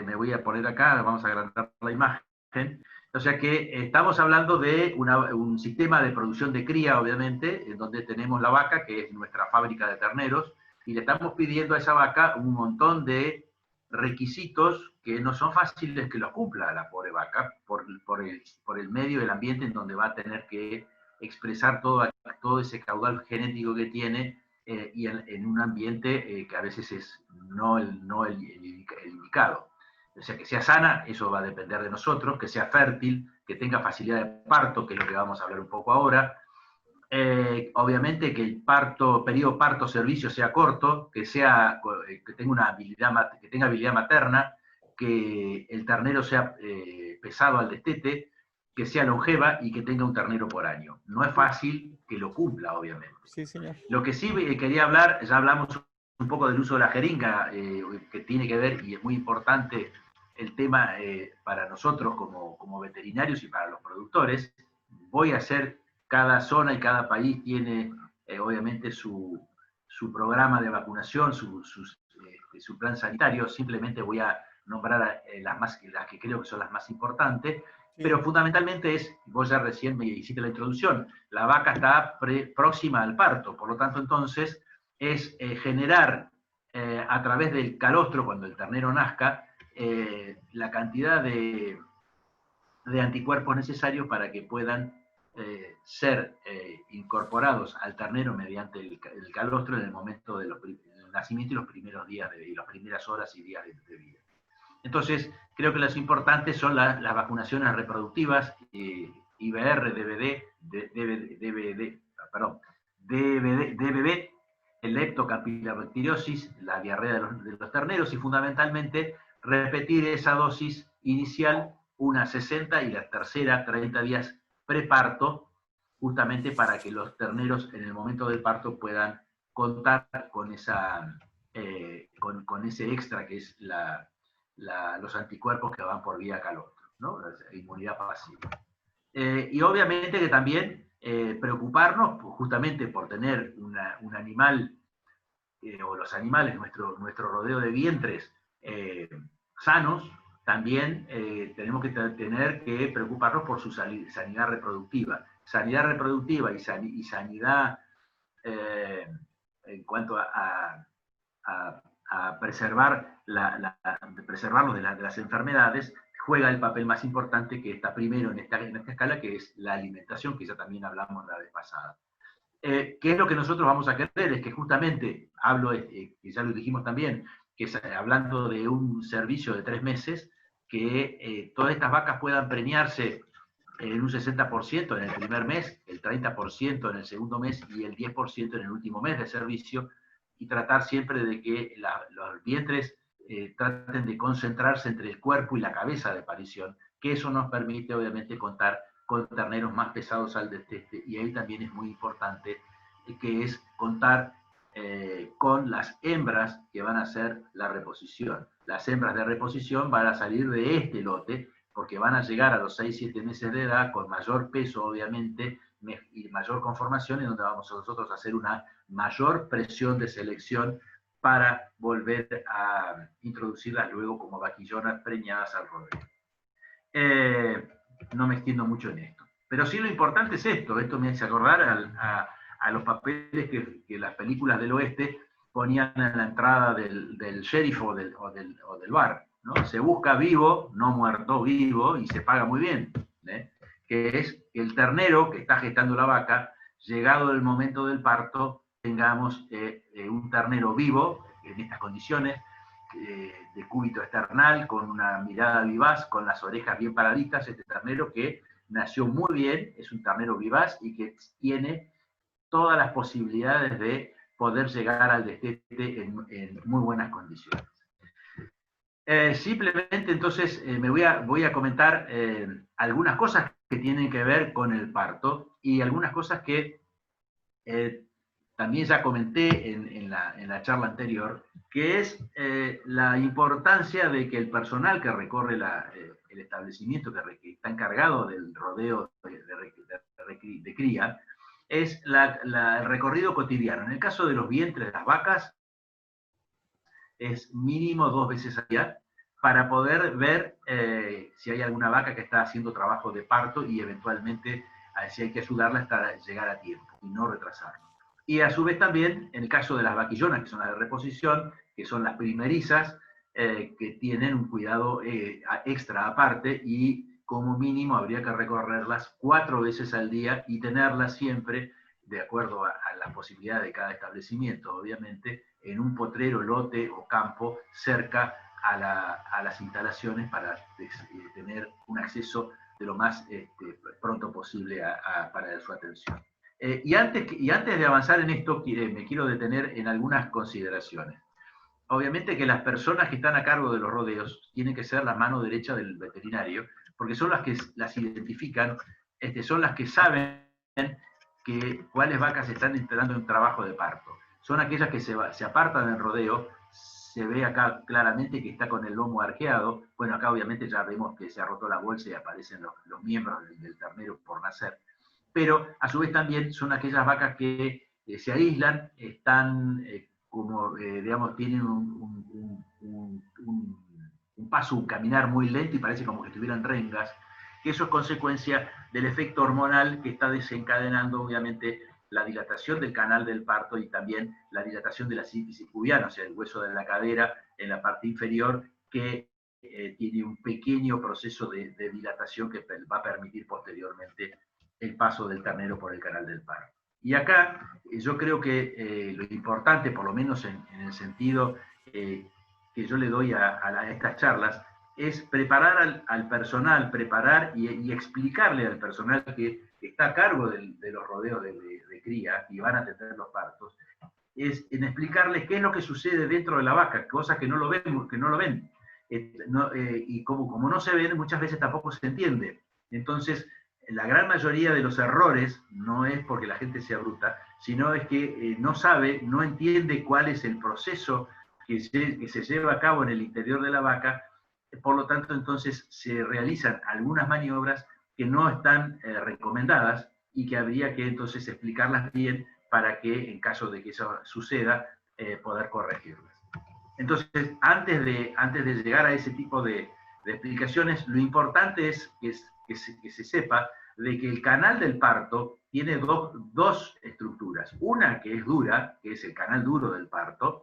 me voy a poner acá, vamos a agrandar la imagen. O sea que estamos hablando de un sistema de producción de cría, obviamente, en donde tenemos la vaca, que es nuestra fábrica de terneros, y le estamos pidiendo a esa vaca un montón de requisitos que no son fáciles que los cumpla la pobre vaca, por el medio del ambiente en donde va a tener que expresar todo ese caudal genético que tiene, y en un ambiente que a veces es no el indicado. O sea, que sea sana, eso va a depender de nosotros, que sea fértil, que tenga facilidad de parto, que es lo que vamos a hablar un poco ahora. Obviamente que el periodo parto-servicio sea corto, que tenga habilidad materna, que el ternero sea pesado al destete, que sea longeva y que tenga un ternero por año. No es fácil que lo cumpla, obviamente. Sí, señor. Lo que sí quería hablar, ya hablamos un poco del uso de la jeringa, que tiene que ver, y es muy importante el tema para nosotros como veterinarios y para los productores. Voy a hacer, cada zona y cada país tiene obviamente su programa de vacunación, su plan sanitario. Simplemente voy a nombrar las que creo que son las más importantes. Sí. Pero fundamentalmente vos ya recién me hiciste la introducción, la vaca está próxima al parto, por lo tanto entonces es generar a través del calostro, cuando el ternero nazca, la cantidad de anticuerpos necesarios para que puedan ser incorporados al ternero mediante el calostro en el momento del nacimiento y los primeros días y las primeras horas y días de vida. Entonces, creo que las importantes son las vacunaciones reproductivas, IBR, DBD, el leptocampilobacteriosis, la diarrea de los terneros, y fundamentalmente repetir esa dosis inicial, una 60 y la tercera 30 días preparto, justamente para que los terneros en el momento del parto puedan contar con con ese extra que es los anticuerpos que van por vía calostro, ¿no? La inmunidad pasiva. Y obviamente que también preocuparnos justamente por tener un animal, o los animales, nuestro rodeo de vientres sanos. También tenemos que tener que preocuparnos por su sanidad reproductiva. Sanidad reproductiva y sanidad en cuanto a preservarlos de las enfermedades, juega el papel más importante, que está primero en esta escala, que es la alimentación, que ya también hablamos la vez pasada. ¿Qué es lo que nosotros vamos a querer? Es que justamente, y ya lo dijimos también, que es, hablando de un servicio de 3 meses, que todas estas vacas puedan preñarse en un 60% en el primer mes, el 30% en el segundo mes y el 10% en el último mes de servicio, y tratar siempre de que los vientres traten de concentrarse entre el cuerpo y la cabeza de parición, que eso nos permite obviamente contar con terneros más pesados al destete, y ahí también es muy importante que es contar con las hembras que van a hacer la reposición. Las hembras de reposición van a salir de este lote, porque van a llegar a los 6-7 meses de edad con mayor peso, obviamente, y mayor conformación, en donde vamos nosotros a hacer una mayor presión de selección para volver a introducirlas luego como vaquillonas preñadas al rodeo. No me extiendo mucho en esto. Pero sí lo importante es esto me hace acordar a los papeles que las películas del oeste ponían en la entrada del sheriff o del bar, ¿no? Se busca vivo, no muerto, vivo, y se paga muy bien, ¿eh? Que es el ternero que está gestando la vaca, llegado el momento del parto, tengamos un ternero vivo, en estas condiciones, de cúbito external, con una mirada vivaz, con las orejas bien paraditas, este ternero que nació muy bien, es un ternero vivaz y que tiene todas las posibilidades de poder llegar al destete en muy buenas condiciones. Simplemente entonces voy a comentar algunas cosas que tienen que ver con el parto y algunas cosas que también ya comenté en la charla anterior, que es la importancia de que el personal que recorre el establecimiento, que está encargado del rodeo de cría, es el recorrido cotidiano. En el caso de los vientres de las vacas, es mínimo 2 veces al día para poder ver si hay alguna vaca que está haciendo trabajo de parto y eventualmente si hay que ayudarla hasta llegar a tiempo y no retrasarlo. Y a su vez también, en el caso de las vaquillonas, que son las de reposición, que son las primerizas, que tienen un cuidado extra aparte y como mínimo habría que recorrerlas 4 veces al día y tenerlas siempre, de acuerdo a la posibilidad de cada establecimiento, obviamente, en un potrero, lote o campo cerca a las instalaciones para tener un acceso de lo más pronto posible para su atención. Y antes de avanzar en esto, me quiero detener en algunas consideraciones. Obviamente que las personas que están a cargo de los rodeos tienen que ser la mano derecha del veterinario, porque son las que las identifican, son las que saben cuáles vacas están entrando en trabajo de parto. Son aquellas que se apartan del rodeo, se ve acá claramente que está con el lomo arqueado. Bueno, acá obviamente ya vemos que se ha roto la bolsa y aparecen los miembros del ternero por nacer. Pero a su vez también son aquellas vacas que se aíslan, están digamos, tienen un paso, un caminar muy lento y parece como que tuvieran rengas, que eso es consecuencia del efecto hormonal que está desencadenando obviamente la dilatación del canal del parto y también la dilatación de la sínfisis pubiana, o sea, el hueso de la cadera en la parte inferior, que tiene un pequeño proceso de dilatación que va a permitir posteriormente el paso del ternero por el canal del parto. Y acá yo creo que lo importante, por lo menos en el sentido que yo le doy a estas charlas, es preparar al personal, preparar y explicarle al personal que está a cargo de los rodeos de cría y van a atender los partos, es en explicarles qué es lo que sucede dentro de la vaca, cosas que no lo ven. Y como no se ven, muchas veces tampoco se entiende. Entonces, la gran mayoría de los errores no es porque la gente sea bruta, sino es que no sabe, no entiende cuál es el proceso que se lleva a cabo en el interior de la vaca. Por lo tanto, entonces se realizan algunas maniobras que no están recomendadas y que habría que entonces explicarlas bien para que en caso de que eso suceda, poder corregirlas. Entonces, antes de llegar a ese tipo de explicaciones, lo importante es que se sepa de que el canal del parto tiene dos estructuras. Una que es dura, que es el canal duro del parto,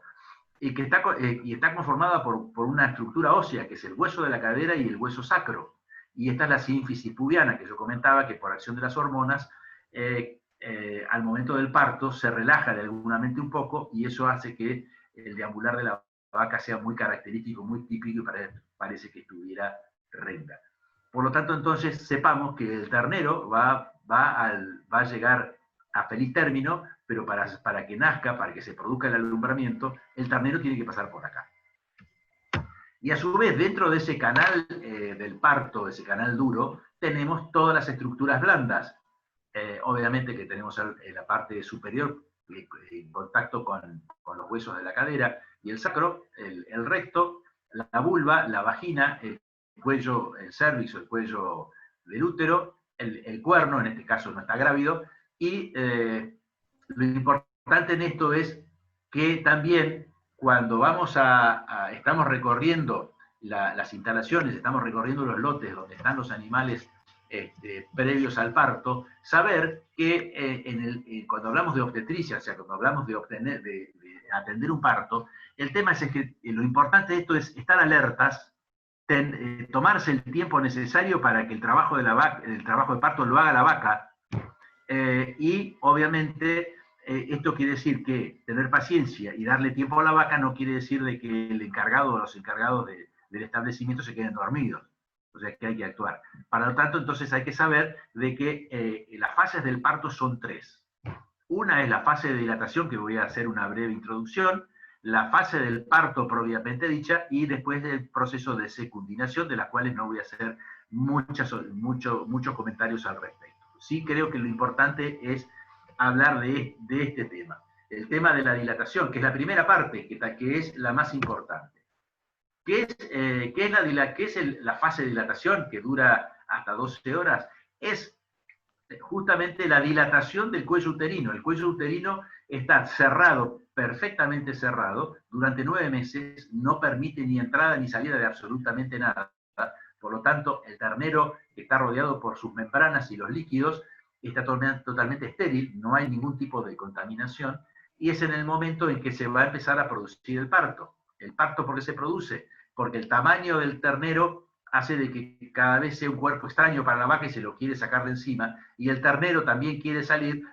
y que está conformada por una estructura ósea, que es el hueso de la cadera y el hueso sacro. Y esta es la sínfisis pubiana, que yo comentaba que por acción de las hormonas, al momento del parto se relaja de alguna mente un poco y eso hace que el deambular de la vaca sea muy característico, muy típico y parece que estuviera renga. Por lo tanto, entonces, sepamos que el ternero va a llegar a feliz término, pero para que nazca, para que se produzca el alumbramiento, el ternero tiene que pasar por acá. Y a su vez, dentro de ese canal del parto, ese canal duro, tenemos todas las estructuras blandas. Obviamente que tenemos la parte superior en contacto con los huesos de la cadera y el sacro, el recto, la vulva, la vagina, el cuello, el cérvix o el cuello del útero, el cuerno, en este caso no está grávido, y lo importante en esto es que también cuando estamos recorriendo las instalaciones, estamos recorriendo los lotes donde están los animales previos al parto, saber que cuando hablamos de obstetricia, o sea, cuando hablamos de atender un parto, el tema es que lo importante de esto es estar alertas, tomarse el tiempo necesario para que el trabajo de parto lo haga la vaca, y obviamente esto quiere decir que tener paciencia y darle tiempo a la vaca no quiere decir de que el encargado o los encargados del establecimiento se queden dormidos. O sea, que hay que actuar. Para lo tanto, entonces hay que saber de que las fases del parto son 3. Una es la fase de dilatación, que voy a hacer una breve introducción, la fase del parto propiamente dicha, y después el proceso de secundinación, de las cuales no voy a hacer muchos comentarios al respecto. Sí creo que lo importante es hablar de este tema. El tema de la dilatación, que es la primera parte, que es la más importante. ¿Qué es la fase de dilatación, que dura hasta 12 horas? Es justamente la dilatación del cuello uterino. El cuello uterino está cerrado, perfectamente cerrado, durante 9 meses, no permite ni entrada ni salida de absolutamente nada. Por lo tanto, el ternero está rodeado por sus membranas y los líquidos, está totalmente estéril, no hay ningún tipo de contaminación, y es en el momento en que se va a empezar a producir el parto. ¿El parto por qué se produce? Porque el tamaño del ternero hace de que cada vez sea un cuerpo extraño para la vaca y se lo quiere sacar de encima, y el ternero también quiere salir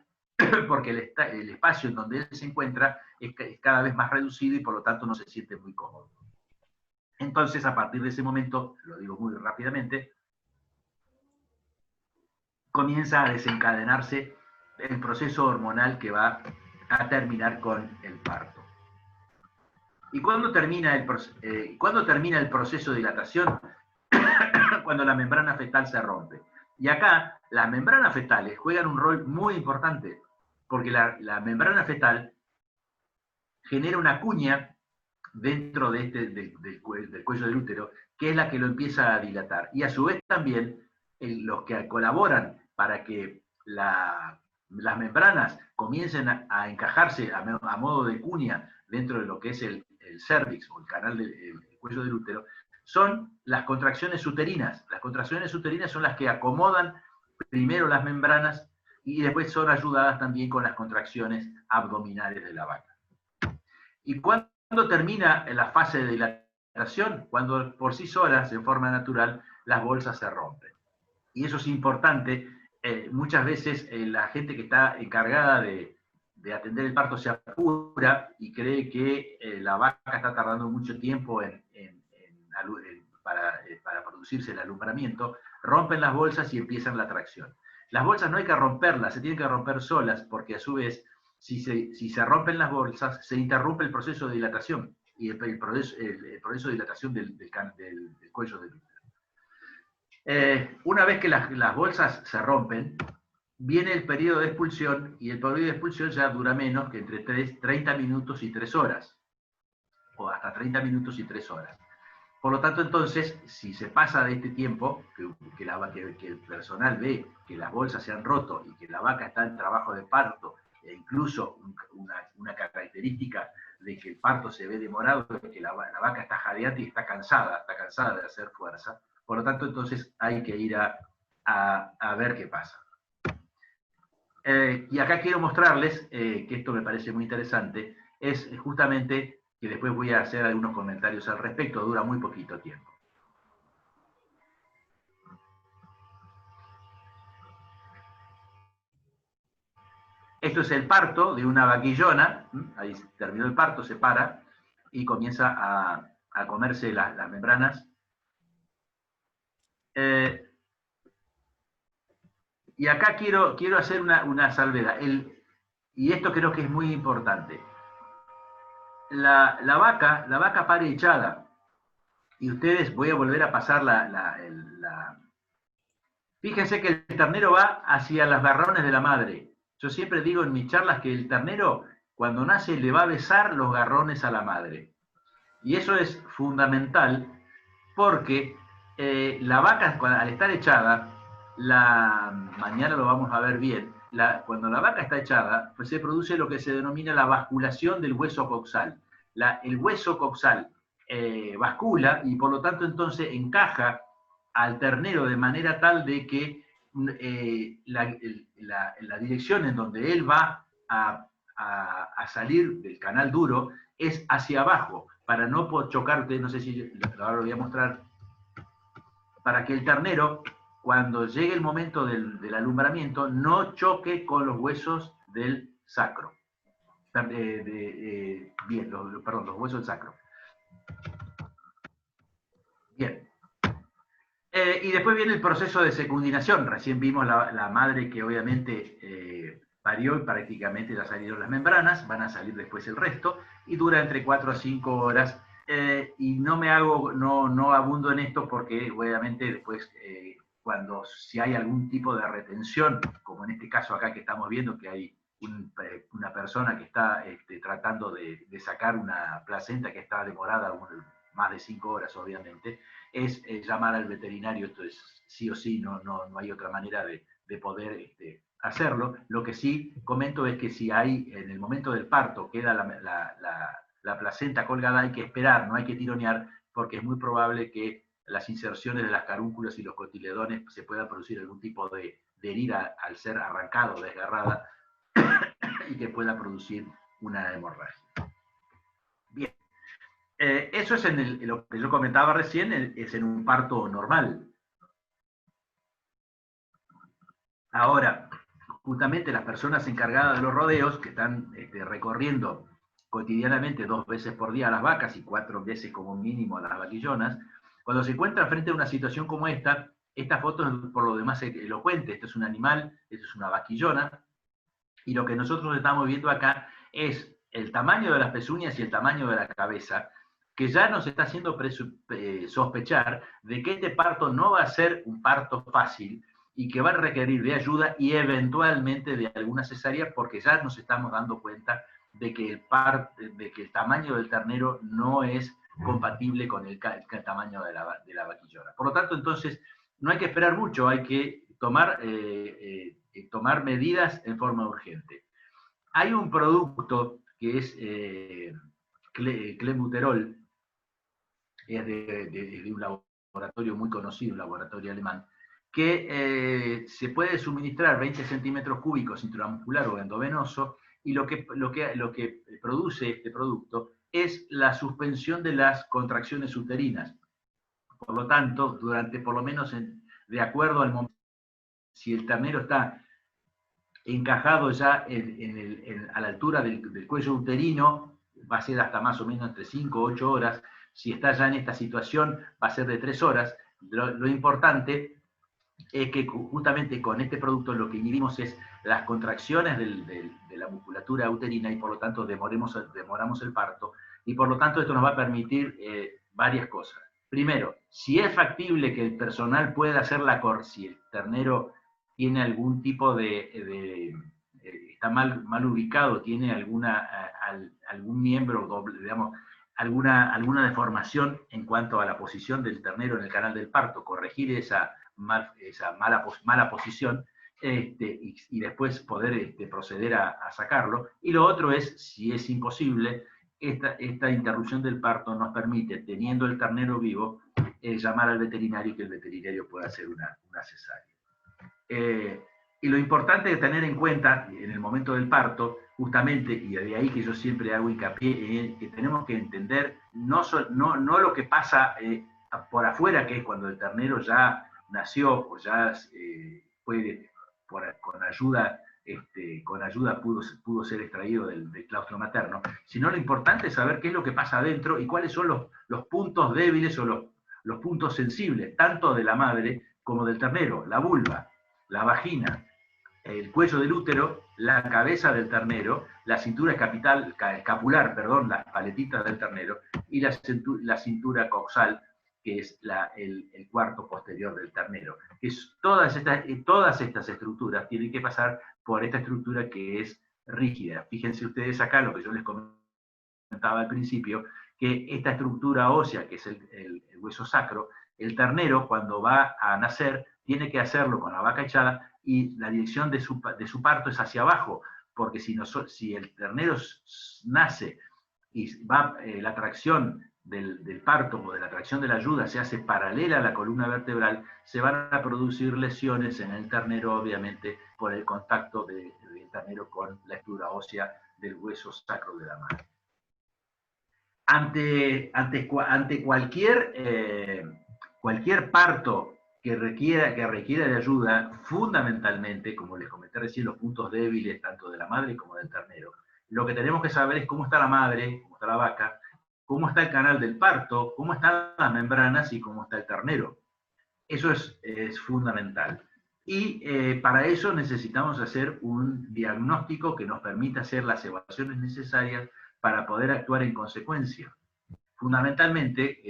porque el espacio en donde él se encuentra es cada vez más reducido y por lo tanto no se siente muy cómodo. Entonces, a partir de ese momento, lo digo muy rápidamente, comienza a desencadenarse el proceso hormonal que va a terminar con el parto. ¿Y cuándo termina el proceso de dilatación? Cuando la membrana fetal se rompe. Y acá, las membranas fetales juegan un rol muy importante, porque la membrana fetal genera una cuña dentro del cuello del útero, que es la que lo empieza a dilatar. Y a su vez también, los que colaboran para que las membranas comiencen a encajarse a modo de cuña dentro de lo que es el cervix o el canal del cuello del útero, son las contracciones uterinas. Las contracciones uterinas son las que acomodan primero las membranas y después son ayudadas también con las contracciones abdominales de la vaca. ¿Y cuándo termina la fase de dilatación? Cuando por sí solas, en forma natural, las bolsas se rompen. Y eso es importante. Muchas veces la gente que está encargada de atender el parto se apura y cree que la vaca está tardando mucho tiempo para producirse el alumbramiento, rompen las bolsas y empiezan la tracción. Las bolsas no hay que romperlas, se tienen que romper solas, porque a su vez, si se rompen las bolsas, se interrumpe el proceso de dilatación, y el proceso de dilatación del cuello del útero. Una vez que las bolsas se rompen, viene el periodo de expulsión, y el periodo de expulsión ya dura menos que entre 30 minutos y 3 horas, o hasta 30 minutos y 3 horas. Por lo tanto, entonces, si se pasa de este tiempo, que el personal ve que las bolsas se han roto y que la vaca está en trabajo de parto, e incluso una característica de que el parto se ve demorado, es que la vaca está jadeante y está cansada de hacer fuerza. Por lo tanto, entonces hay que ir a ver qué pasa. Y acá quiero mostrarles, que esto me parece muy interesante, es justamente que después voy a hacer algunos comentarios al respecto, dura muy poquito tiempo. Esto es el parto de una vaquillona, ahí terminó el parto, se para y comienza a comerse las membranas. Y acá quiero hacer una salvedad, y esto creo que es muy importante. La vaca pare echada, y ustedes, voy a volver a pasar Fíjense que el ternero va hacia los garrones de la madre. Yo siempre digo en mis charlas que el ternero, cuando nace, le va a besar los garrones a la madre. Y eso es fundamental, porque la vaca, al estar echada, mañana lo vamos a ver bien, cuando la vaca está echada, pues se produce lo que se denomina la basculación del hueso coxal. El hueso coxal bascula y por lo tanto entonces encaja al ternero de manera tal de que la dirección en donde él va a salir del canal duro es hacia abajo, para no chocar, no sé si ahora lo voy a mostrar, para que el ternero, cuando llegue el momento del alumbramiento, no choque con los huesos del sacro. Bien, los huesos del sacro. Bien. Y después viene el proceso de secundinación. Recién vimos la madre que obviamente parió y prácticamente ya salieron las membranas, van a salir después el resto, y dura entre 4 a 5 horas. Y no abundo en esto porque obviamente después, si hay algún tipo de retención, como en este caso acá que estamos viendo, que hay una persona que está tratando de sacar una placenta que está demorada más de 5 horas, obviamente, es llamar al veterinario. Esto es sí o sí, no hay otra manera de poder hacerlo. Lo que sí comento es que si hay, en el momento del parto, queda la placenta colgada, hay que esperar, no hay que tironear, porque es muy probable que las inserciones de las carúnculas y los cotiledones se pueda producir algún tipo de herida al ser arrancado o desgarrada y que pueda producir una hemorragia. Bien. Eso es lo que yo comentaba recién, es en un parto normal. Ahora, justamente las personas encargadas de los rodeos, que están recorriendo cotidianamente 2 veces por día a las vacas y 4 veces como mínimo a las vaquillonas, cuando se encuentran frente a una situación como esta foto es por lo demás elocuente. Esto es un animal, esto es una vaquillona, y lo que nosotros estamos viendo acá es el tamaño de las pezuñas y el tamaño de la cabeza, que ya nos está haciendo sospechar de que este parto no va a ser un parto fácil y que va a requerir de ayuda y eventualmente de alguna cesárea, porque ya nos estamos dando cuenta de que el tamaño del ternero no es compatible con el tamaño de la vaquillona. Por lo tanto, entonces, no hay que esperar mucho, hay que tomar medidas en forma urgente. Hay un producto que es clenbuterol, es de un laboratorio muy conocido, un laboratorio alemán, que se puede suministrar 20 centímetros cúbicos intramuscular o endovenoso, y lo que produce este producto es la suspensión de las contracciones uterinas. Por lo tanto, por lo menos de acuerdo al momento, si el ternero está encajado ya a la altura del cuello uterino, va a ser hasta más o menos entre 5 o 8 horas. Si está ya en esta situación, va a ser de 3 horas. Lo importante es que justamente con este producto lo que inhibimos es las contracciones de la musculatura uterina, y por lo tanto demoramos el parto, y por lo tanto esto nos va a permitir varias cosas. Primero, si es factible que el personal pueda hacer si el ternero tiene algún tipo está mal ubicado, tiene algún miembro doble, digamos, alguna deformación en cuanto a la posición del ternero en el canal del parto, corregir esa mala posición, y después poder proceder a sacarlo. Y lo otro es, si es imposible, esta interrupción del parto nos permite, teniendo el ternero vivo, llamar al veterinario y que el veterinario pueda hacer una cesárea. Y lo importante es tener en cuenta en el momento del parto, justamente, y de ahí que yo siempre hago hincapié en que tenemos que entender no lo que pasa por afuera, que es cuando el ternero ya nació o ya puede, con ayuda pudo ser extraído del claustro materno, sino lo importante es saber qué es lo que pasa adentro y cuáles son los puntos débiles o los puntos sensibles, tanto de la madre como del ternero: la vulva, la vagina, el cuello del útero, la cabeza del ternero, la cintura escapular, las paletitas del ternero, y la cintura coxal, que es el cuarto posterior del ternero. Todas estas estructuras tienen que pasar por esta estructura que es rígida. Fíjense ustedes acá lo que yo les comentaba al principio, que esta estructura ósea, que es el hueso sacro, el ternero cuando va a nacer tiene que hacerlo con la vaca echada y la dirección de su parto es hacia abajo, porque si el ternero nace y va la tracción del parto o de la tracción de la ayuda se hace paralela a la columna vertebral, se van a producir lesiones en el ternero, obviamente, por el contacto del ternero con la estructura ósea del hueso sacro de la madre. Ante cualquier parto que requiera de ayuda, fundamentalmente, como les comenté recién, los puntos débiles tanto de la madre como del ternero, lo que tenemos que saber es cómo está la madre, cómo está la vaca, cómo está el canal del parto, cómo están las membranas y cómo está el ternero. Eso es fundamental. Y para eso necesitamos hacer un diagnóstico que nos permita hacer las evaluaciones necesarias para poder actuar en consecuencia. Fundamentalmente,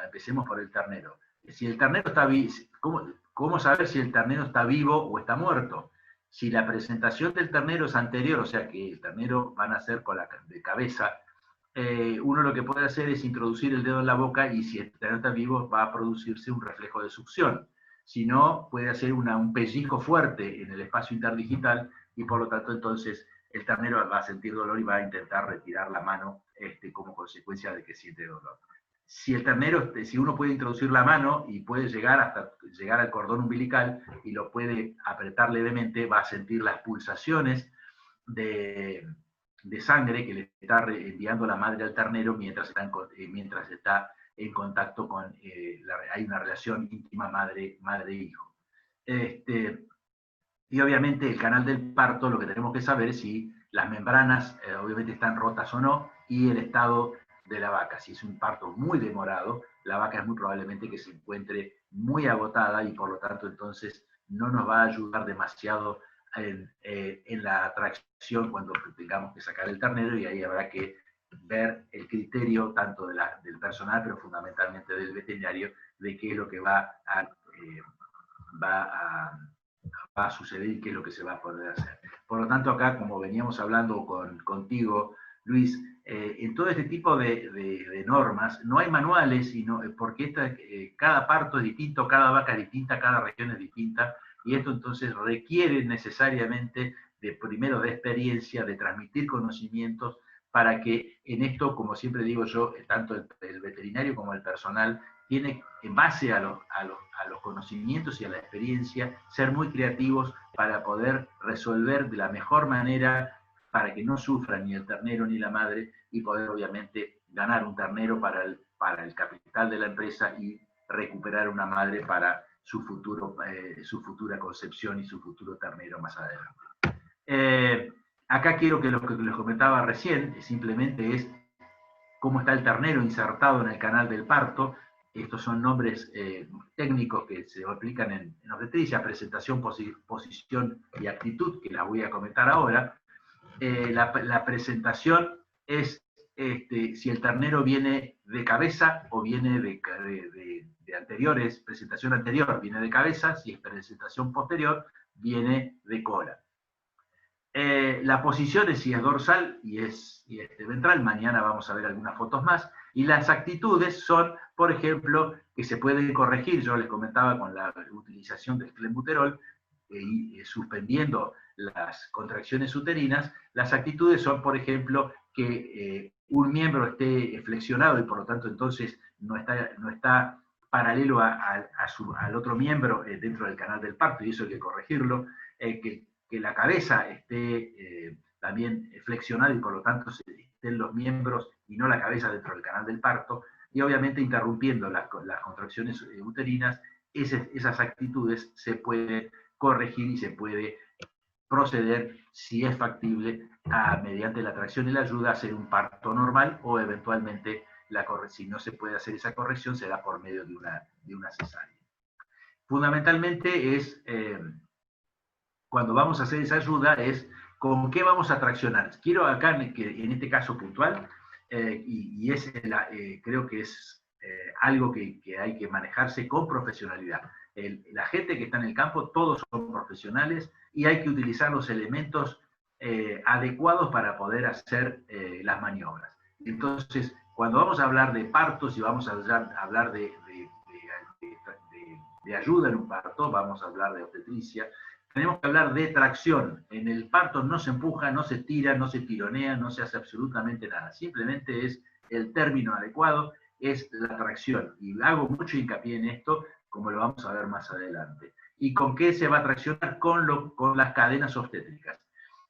empecemos por el ternero. Si el ternero está vivo, ¿cómo saber si el ternero está vivo o está muerto? Si la presentación del ternero es anterior, o sea que el ternero va a nacer de cabeza, uno lo que puede hacer es introducir el dedo en la boca y si el ternero está vivo va a producirse un reflejo de succión. Si no, puede hacer un pellizco fuerte en el espacio interdigital y por lo tanto entonces el ternero va a sentir dolor y va a intentar retirar la mano como consecuencia de que siente dolor. Si el ternero, si uno puede introducir la mano y puede llegar al cordón umbilical y lo puede apretar levemente, va a sentir las pulsaciones de sangre que le está enviando la madre al ternero mientras está en contacto con, hay una relación íntima madre-hijo. Y obviamente el canal del parto, lo que tenemos que saber es si las membranas obviamente están rotas o no, y el estado de la vaca. Si es un parto muy demorado, la vaca es muy probablemente que se encuentre muy agotada y por lo tanto entonces no nos va a ayudar demasiado en la tracción cuando tengamos que sacar el ternero, y ahí habrá que ver el criterio tanto del personal, pero fundamentalmente del veterinario, de qué es lo que va a suceder y qué es lo que se va a poder hacer. Por lo tanto, acá, como veníamos hablando contigo, Luis, en todo este tipo de normas no hay manuales, porque cada parto es distinto, cada vaca es distinta, cada región es distinta, y esto entonces requiere necesariamente primero de experiencia, de transmitir conocimientos, para que en esto, como siempre digo yo, tanto el veterinario como el personal tiene, en base a los conocimientos y a la experiencia, ser muy creativos para poder resolver de la mejor manera, para que no sufra ni el ternero ni la madre, y poder obviamente ganar un ternero para el capital de la empresa y recuperar una madre para su futura concepción y su futuro ternero más adelante. Acá quiero que lo que les comentaba recién simplemente es cómo está el ternero insertado en el canal del parto. Estos son nombres técnicos que se aplican en obstetricia: presentación, posición y actitud, que las voy a comentar ahora. La presentación es si el ternero viene de cabeza o viene de anteriores, presentación anterior viene de cabeza, si es presentación posterior viene de cola. La posición es si es dorsal y es ventral. Mañana vamos a ver algunas fotos más. Y las actitudes son, por ejemplo, que se pueden corregir. Yo les comentaba con la utilización del clenbuterol, suspendiendo las contracciones uterinas. Las actitudes son, por ejemplo, que un miembro esté flexionado y por lo tanto entonces no está paralelo al otro miembro dentro del canal del parto, y eso hay que corregirlo. Que la cabeza esté también flexionada y por lo tanto estén los miembros y no la cabeza dentro del canal del parto, y obviamente interrumpiendo las contracciones uterinas. Esas actitudes se pueden corregir y se puede proceder, si es factible, mediante la tracción y la ayuda, a hacer un parto normal, o eventualmente, si no se puede hacer esa corrección, será por medio de una cesárea. Fundamentalmente cuando vamos a hacer esa ayuda, es con qué vamos a traccionar. Quiero acá, en este caso puntual, creo que es algo que hay que manejarse con profesionalidad. La gente que está en el campo, todos son profesionales, y hay que utilizar los elementos adecuados para poder hacer las maniobras. Entonces, cuando vamos a hablar de partos y vamos a hablar de ayuda en un parto, vamos a hablar de obstetricia, tenemos que hablar de tracción. En el parto no se empuja, no se tira, no se tironea, no se hace absolutamente nada. Simplemente es el término adecuado, es la tracción. Y hago mucho hincapié en esto, como lo vamos a ver más adelante. ¿Y con qué se va a traccionar? Con las cadenas obstétricas.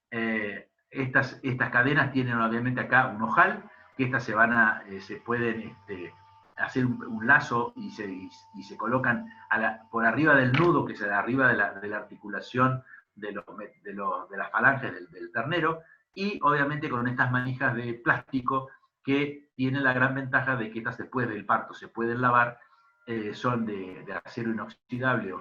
Estas cadenas tienen obviamente acá un ojal, que estas se pueden hacer un lazo y se colocan por arriba del nudo, que es arriba de la articulación de las falanges del ternero, y obviamente con estas manijas de plástico que tienen la gran ventaja de que estas después del parto se pueden lavar, son de acero inoxidable,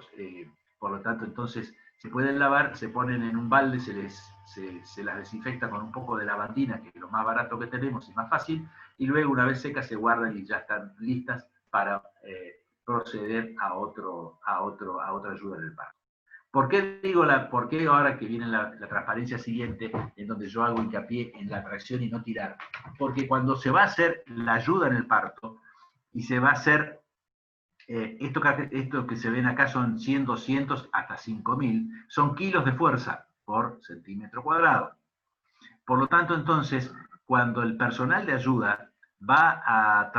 por lo tanto entonces se pueden lavar, se ponen en un balde, se las desinfecta con un poco de lavandina, que es lo más barato que tenemos y más fácil, y luego una vez secas se guardan y ya están listas para proceder a otra ayuda en el parto. ¿Por qué ahora que viene la transparencia siguiente, en donde yo hago hincapié en la tracción y no tirar? Porque cuando se va a hacer la ayuda en el parto y se va a hacer esto que se ven acá son 100, 200, hasta 5000, son kilos de fuerza por centímetro cuadrado. Por lo tanto, entonces, cuando el personal de ayuda va a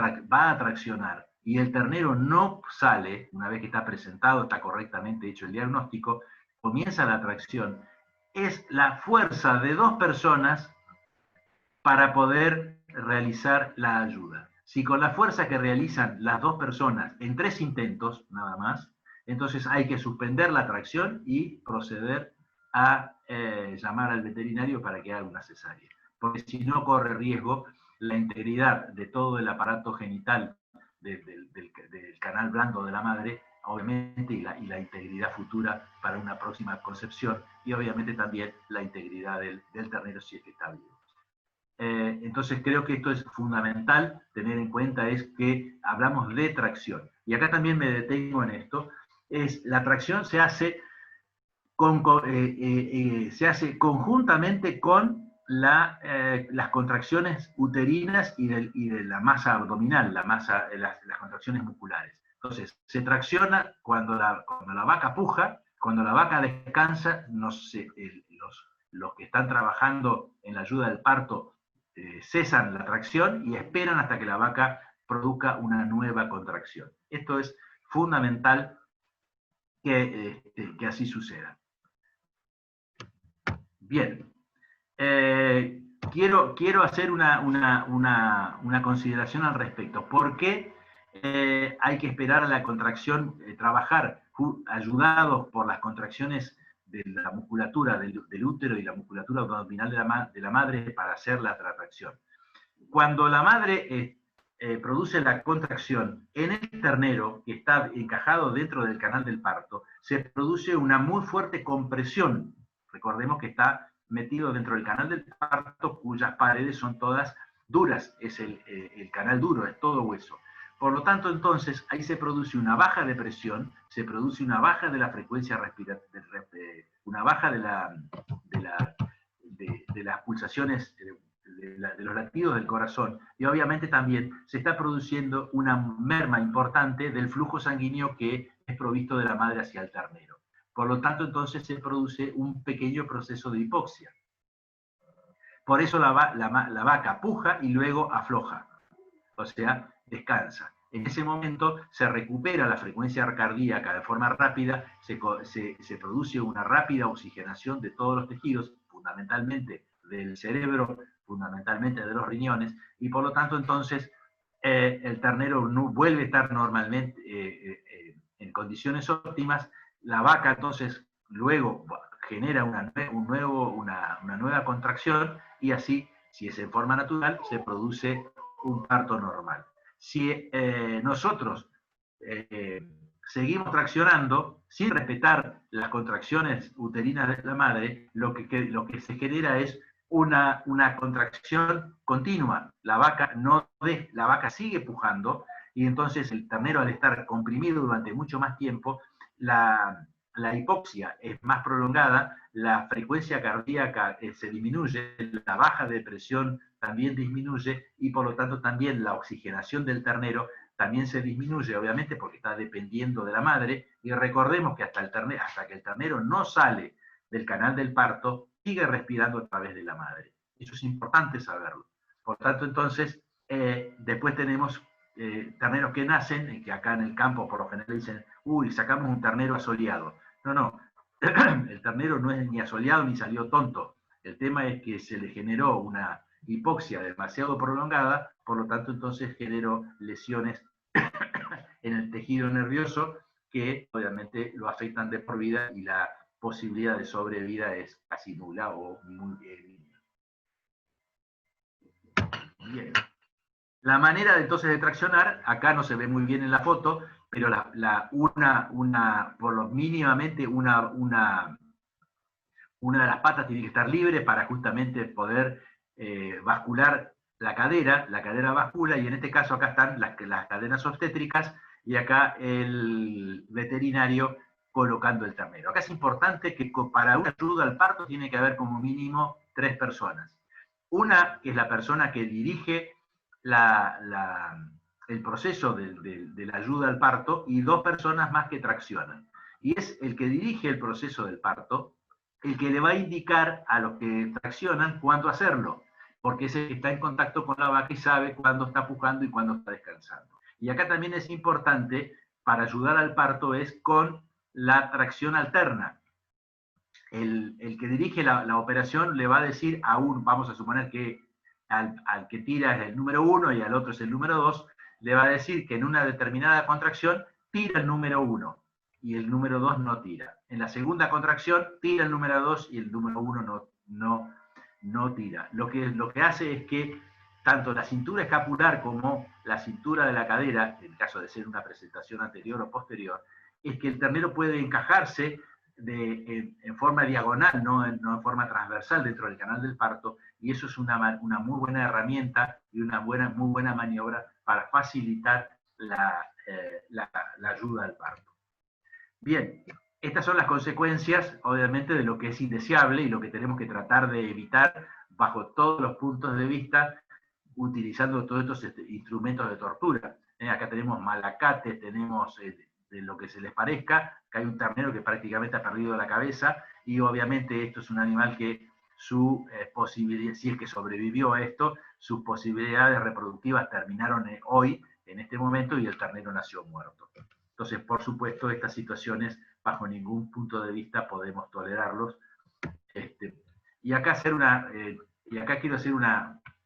traccionar y el ternero no sale, una vez que está presentado, está correctamente hecho el diagnóstico, comienza la tracción, es la fuerza de 2 personas para poder realizar la ayuda. Si con la fuerza que realizan las 2 personas en 3 intentos, nada más, entonces hay que suspender la tracción y proceder a llamar al veterinario para que haga una cesárea. Porque si no corre riesgo la integridad de todo el aparato genital del canal blando de la madre, obviamente, y la integridad futura para una próxima concepción, y obviamente también la integridad del ternero si es que está vivo. Entonces creo que esto es fundamental tener en cuenta, es que hablamos de tracción. Y acá también me detengo en esto, la tracción se hace, se hace conjuntamente con las contracciones uterinas y de la masa abdominal, las contracciones musculares. Entonces, se tracciona cuando la vaca puja, cuando la vaca descansa, los que están trabajando en la ayuda del parto cesan la tracción y esperan hasta que la vaca produzca una nueva contracción. Esto es fundamental que así suceda. Bien. Quiero hacer una consideración al respecto. ¿Por qué hay que esperar a la contracción, trabajar ayudados por las contracciones de la musculatura del útero y la musculatura abdominal de la madre para hacer la tracción? Cuando la madre produce la contracción en el ternero, que está encajado dentro del canal del parto, se produce una muy fuerte compresión. Recordemos que está metido dentro del canal del parto, cuyas paredes son todas duras, es el canal duro, es todo hueso. Por lo tanto, entonces, ahí se produce una baja de presión, se produce una baja de la frecuencia respiratoria, una baja de las pulsaciones, de los latidos del corazón, y obviamente también se está produciendo una merma importante del flujo sanguíneo que es provisto de la madre hacia el ternero. Por lo tanto, entonces se produce un pequeño proceso de hipoxia. Por eso la vaca puja y luego afloja, o sea, descansa. En ese momento se recupera la frecuencia cardíaca de forma rápida, se produce una rápida oxigenación de todos los tejidos, fundamentalmente del cerebro, fundamentalmente de los riñones, y por lo tanto entonces el ternero vuelve a estar normalmente en condiciones óptimas. La vaca entonces luego genera una nueva contracción y así, si es en forma natural, se produce un parto normal. Si nosotros seguimos traccionando sin respetar las contracciones uterinas de la madre, lo que se genera es una contracción continua. La vaca sigue pujando y entonces el ternero, al estar comprimido durante mucho más tiempo, la hipoxia es más prolongada, la frecuencia cardíaca se disminuye, la baja de presión también disminuye y por lo tanto también la oxigenación del ternero también se disminuye, obviamente, porque está dependiendo de la madre, y recordemos que hasta que el ternero no sale del canal del parto, sigue respirando a través de la madre. Eso es importante saberlo. Por tanto, entonces, después tenemos terneros que nacen, que acá en el campo por lo general dicen, uy, sacamos un ternero asoleado. No, no, el ternero no es ni asoleado ni salió tonto. El tema es que se le generó una hipoxia demasiado prolongada, por lo tanto entonces generó lesiones en el tejido nervioso que obviamente lo afectan de por vida y la posibilidad de sobrevida es casi nula o muy mínima. Bien. La manera entonces de traccionar, acá no se ve muy bien en la foto, pero por lo mínimamente una de las patas tiene que estar libre para justamente poder bascular la cadera bascula, y en este caso acá están las cadenas obstétricas, y acá el veterinario colocando el ternero. Acá es importante que para una ayuda al parto tiene que haber como mínimo 3 personas. Una, que es la persona que dirige el proceso de la ayuda al parto, y 2 personas más que traccionan. Y es el que dirige el proceso del parto el que le va a indicar a los que traccionan cuándo hacerlo, porque es el que está en contacto con la vaca y sabe cuándo está pujando y cuándo está descansando. Y acá también es importante, para ayudar al parto, es con la tracción alterna. El que dirige la operación le va a decir a vamos a suponer que al que tira es el número 1 y al otro es el número 2, le va a decir que en una determinada contracción tira el número 1 y el número 2 no tira. En la segunda contracción tira el número 2 y el número 1 no tira. Lo que hace es que tanto la cintura escapular como la cintura de la cadera, en el caso de ser una presentación anterior o posterior, es que el ternero puede encajarse en forma diagonal, no en forma transversal dentro del canal del parto, y eso es una muy buena herramienta y una muy buena maniobra para facilitar la ayuda al parto. Bien, estas son las consecuencias, obviamente, de lo que es indeseable y lo que tenemos que tratar de evitar bajo todos los puntos de vista, utilizando todos estos instrumentos de tortura. Acá tenemos malacates, tenemos de lo que se les parezca, que hay un ternero que prácticamente ha perdido la cabeza, y obviamente esto es un animal que su posibilidad, si es que sobrevivió a esto, sus posibilidades reproductivas terminaron hoy, en este momento, y el ternero nació muerto. Entonces, por supuesto, estas situaciones, bajo ningún punto de vista, podemos tolerarlos. Y acá quiero hacer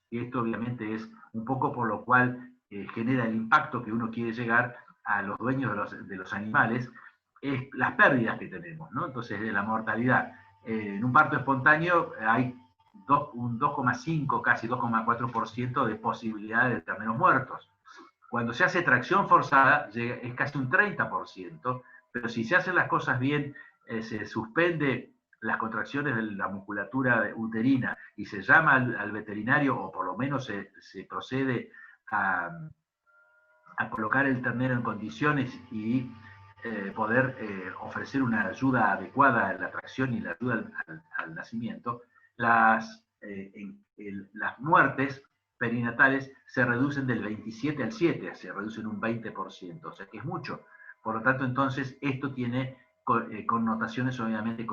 y esto obviamente es un poco por lo cual genera el impacto que uno quiere llegar a los dueños de los animales, es las pérdidas que tenemos, ¿no? Entonces, de la mortalidad. En un parto espontáneo hay un 2,5, casi 2,4% de posibilidades de terneros muertos. Cuando se hace tracción forzada es casi un 30%, pero si se hacen las cosas bien, se suspende las contracciones de la musculatura uterina y se llama al veterinario, o por lo menos se procede a colocar el ternero en condiciones y poder ofrecer una ayuda adecuada a la tracción y la ayuda al nacimiento, las muertes perinatales se reducen del 27 al 7, se reducen un 20%, o sea que es mucho. Por lo tanto, entonces, esto tiene connotaciones obviamente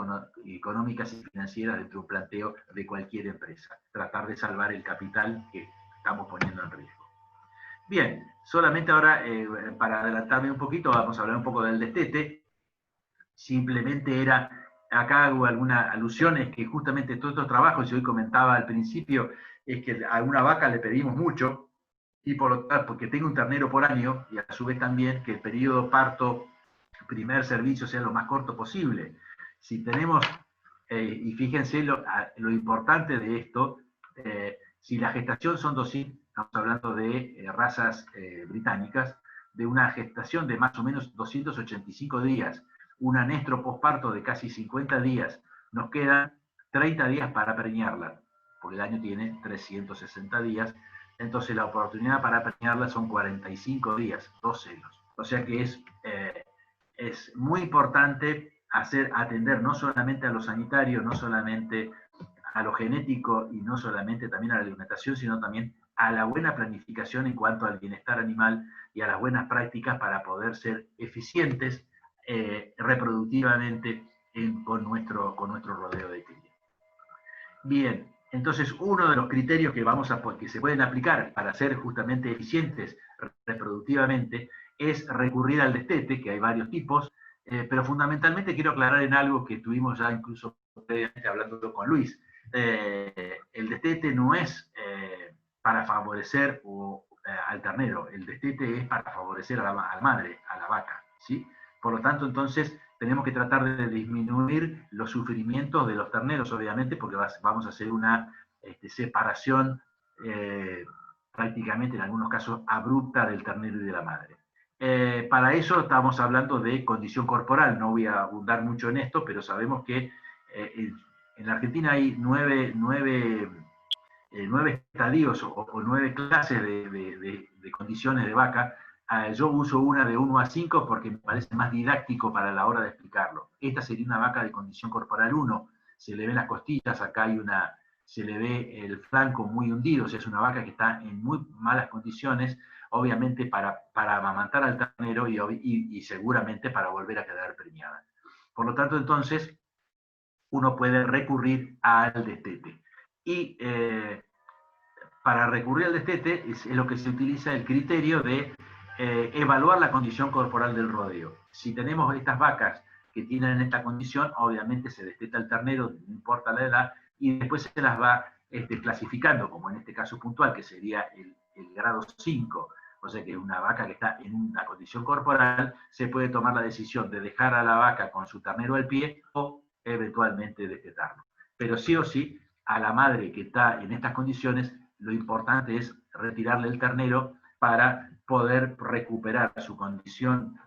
económicas y financieras dentro de un planteo de cualquier empresa. Tratar de salvar el capital que estamos poniendo en riesgo. Bien, solamente ahora, para adelantarme un poquito, vamos a hablar un poco del destete. Simplemente acá hago algunas alusiones que justamente todos estos trabajos, y hoy comentaba al principio, es que a una vaca le pedimos mucho, y por lo tanto, porque tenga un ternero por año, y a su vez también que el periodo parto, primer servicio, sea lo más corto posible. Si tenemos, y fíjense lo importante de esto, si la gestación son 200, estamos hablando de razas británicas, de una gestación de más o menos 285 días, un anestro posparto de casi 50 días, nos quedan 30 días para preñarla, porque el año tiene 360 días, entonces la oportunidad para preñarla son 45 días, 2 celos. O sea que es muy importante atender no solamente a lo sanitario, no solamente a lo genético y no solamente también a la alimentación, sino también a la buena planificación en cuanto al bienestar animal y a las buenas prácticas para poder ser eficientes reproductivamente con nuestro rodeo de cría. Bien, entonces uno de los criterios que se pueden aplicar para ser justamente eficientes reproductivamente es recurrir al destete, que hay varios tipos, pero fundamentalmente quiero aclarar en algo que estuvimos ya incluso previamente hablando con Luis. El destete no es para favorecer al ternero, el destete es para favorecer a la madre, a la vaca, ¿sí? Por lo tanto, entonces, tenemos que tratar de disminuir los sufrimientos de los terneros, obviamente, porque vamos a hacer una separación prácticamente, en algunos casos, abrupta del ternero y de la madre. Para eso estamos hablando de condición corporal, no voy a abundar mucho en esto, pero sabemos que en la Argentina hay nueve estadios o 9 clases de condiciones de vaca. Yo uso una de 1 a 5 porque me parece más didáctico para la hora de explicarlo. Esta sería una vaca de condición corporal 1. Se le ven las costillas, acá se le ve el flanco muy hundido, o sea, es una vaca que está en muy malas condiciones, obviamente para amamantar al ternero y seguramente para volver a quedar preñada. Por lo tanto, entonces, uno puede recurrir al destete. Y para recurrir al destete es lo que se utiliza el criterio de evaluar la condición corporal del rodeo. Si tenemos estas vacas que tienen esta condición, obviamente se desteta el ternero, no importa la edad, y después se las va clasificando, como en este caso puntual, que sería el grado 5, o sea que una vaca que está en una condición corporal, se puede tomar la decisión de dejar a la vaca con su ternero al pie o eventualmente destetarlo. Pero sí o sí, a la madre que está en estas condiciones, lo importante es retirarle el ternero para poder recuperar su condición,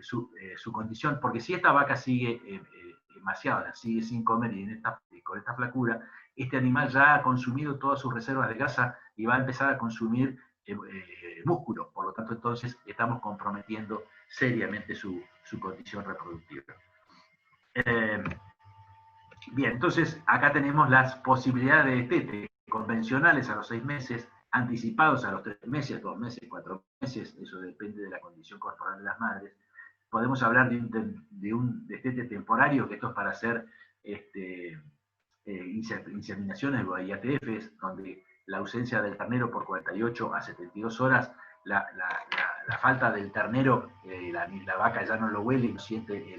su condición, porque si esta vaca sigue demasiada, sigue sin comer y con esta flacura, este animal ya ha consumido todas sus reservas de grasa y va a empezar a consumir músculo. Por lo tanto, entonces, estamos comprometiendo seriamente su condición reproductiva. Bien, entonces, acá tenemos las posibilidades de destete convencionales a los 6 meses, anticipados a los 3 meses, 2 meses, 4 meses, eso depende de la condición corporal de las madres. Podemos hablar de un destete temporario, que esto es para hacer inseminaciones o IATFs, donde la ausencia del ternero por 48 a 72 horas, la falta del ternero, la vaca ya no lo huele y no siente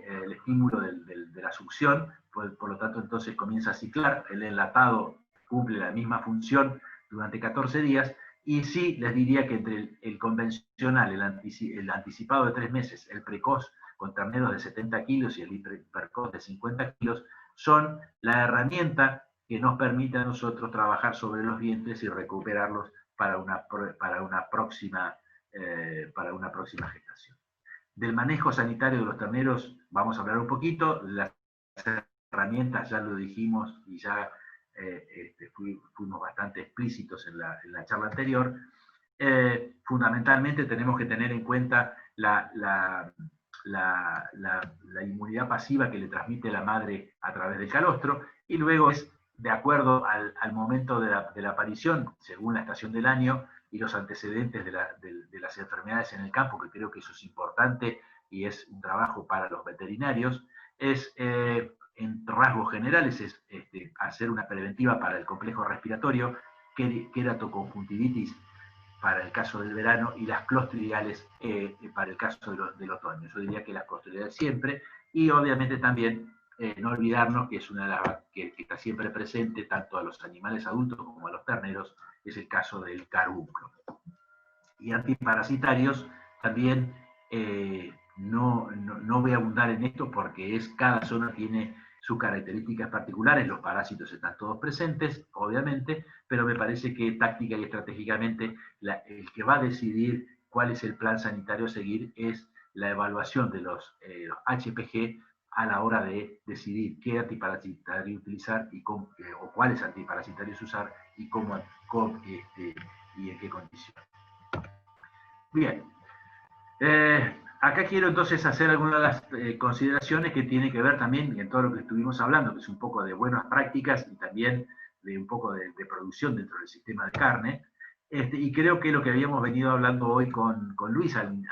el estímulo de la succión, por lo tanto entonces comienza a ciclar, el enlatado cumple la misma función durante 14 días, y sí les diría que entre el convencional, el anticipado de 3 meses, el precoz con terneros de 70 kilos y el hiperprecoz de 50 kilos, son la herramienta que nos permite a nosotros trabajar sobre los vientres y recuperarlos para una próxima gestación. Del manejo sanitario de los terneros vamos a hablar un poquito. Las herramientas ya lo dijimos y ya fuimos bastante explícitos en la charla anterior. Fundamentalmente tenemos que tener en cuenta la inmunidad pasiva que le transmite la madre a través del calostro, y luego es de acuerdo al momento de la aparición, según la estación del año, y los antecedentes de las enfermedades en el campo, que creo que eso es importante y es un trabajo para los veterinarios, es, en rasgos generales, es hacer una preventiva para el complejo respiratorio, queratoconjuntivitis para el caso del verano y las clostridiales para el caso del otoño. Yo diría que las clostridiales siempre, y obviamente también no olvidarnos que es una de las que está siempre presente tanto a los animales adultos como a los terneros, es el caso del carbúnculo. Y antiparasitarios también, no voy a abundar en esto porque cada zona tiene sus características particulares, los parásitos están todos presentes, obviamente, pero me parece que táctica y estratégicamente el que va a decidir cuál es el plan sanitario a seguir es la evaluación de los HPG a la hora de decidir qué antiparasitario utilizar y o cuáles antiparasitarios usar y y en qué condiciones. Bien. Acá quiero entonces hacer algunas de las consideraciones que tienen que ver también en todo lo que estuvimos hablando, que es un poco de buenas prácticas y también un poco de producción dentro del sistema de carne. Y creo que lo que habíamos venido hablando hoy con Luis al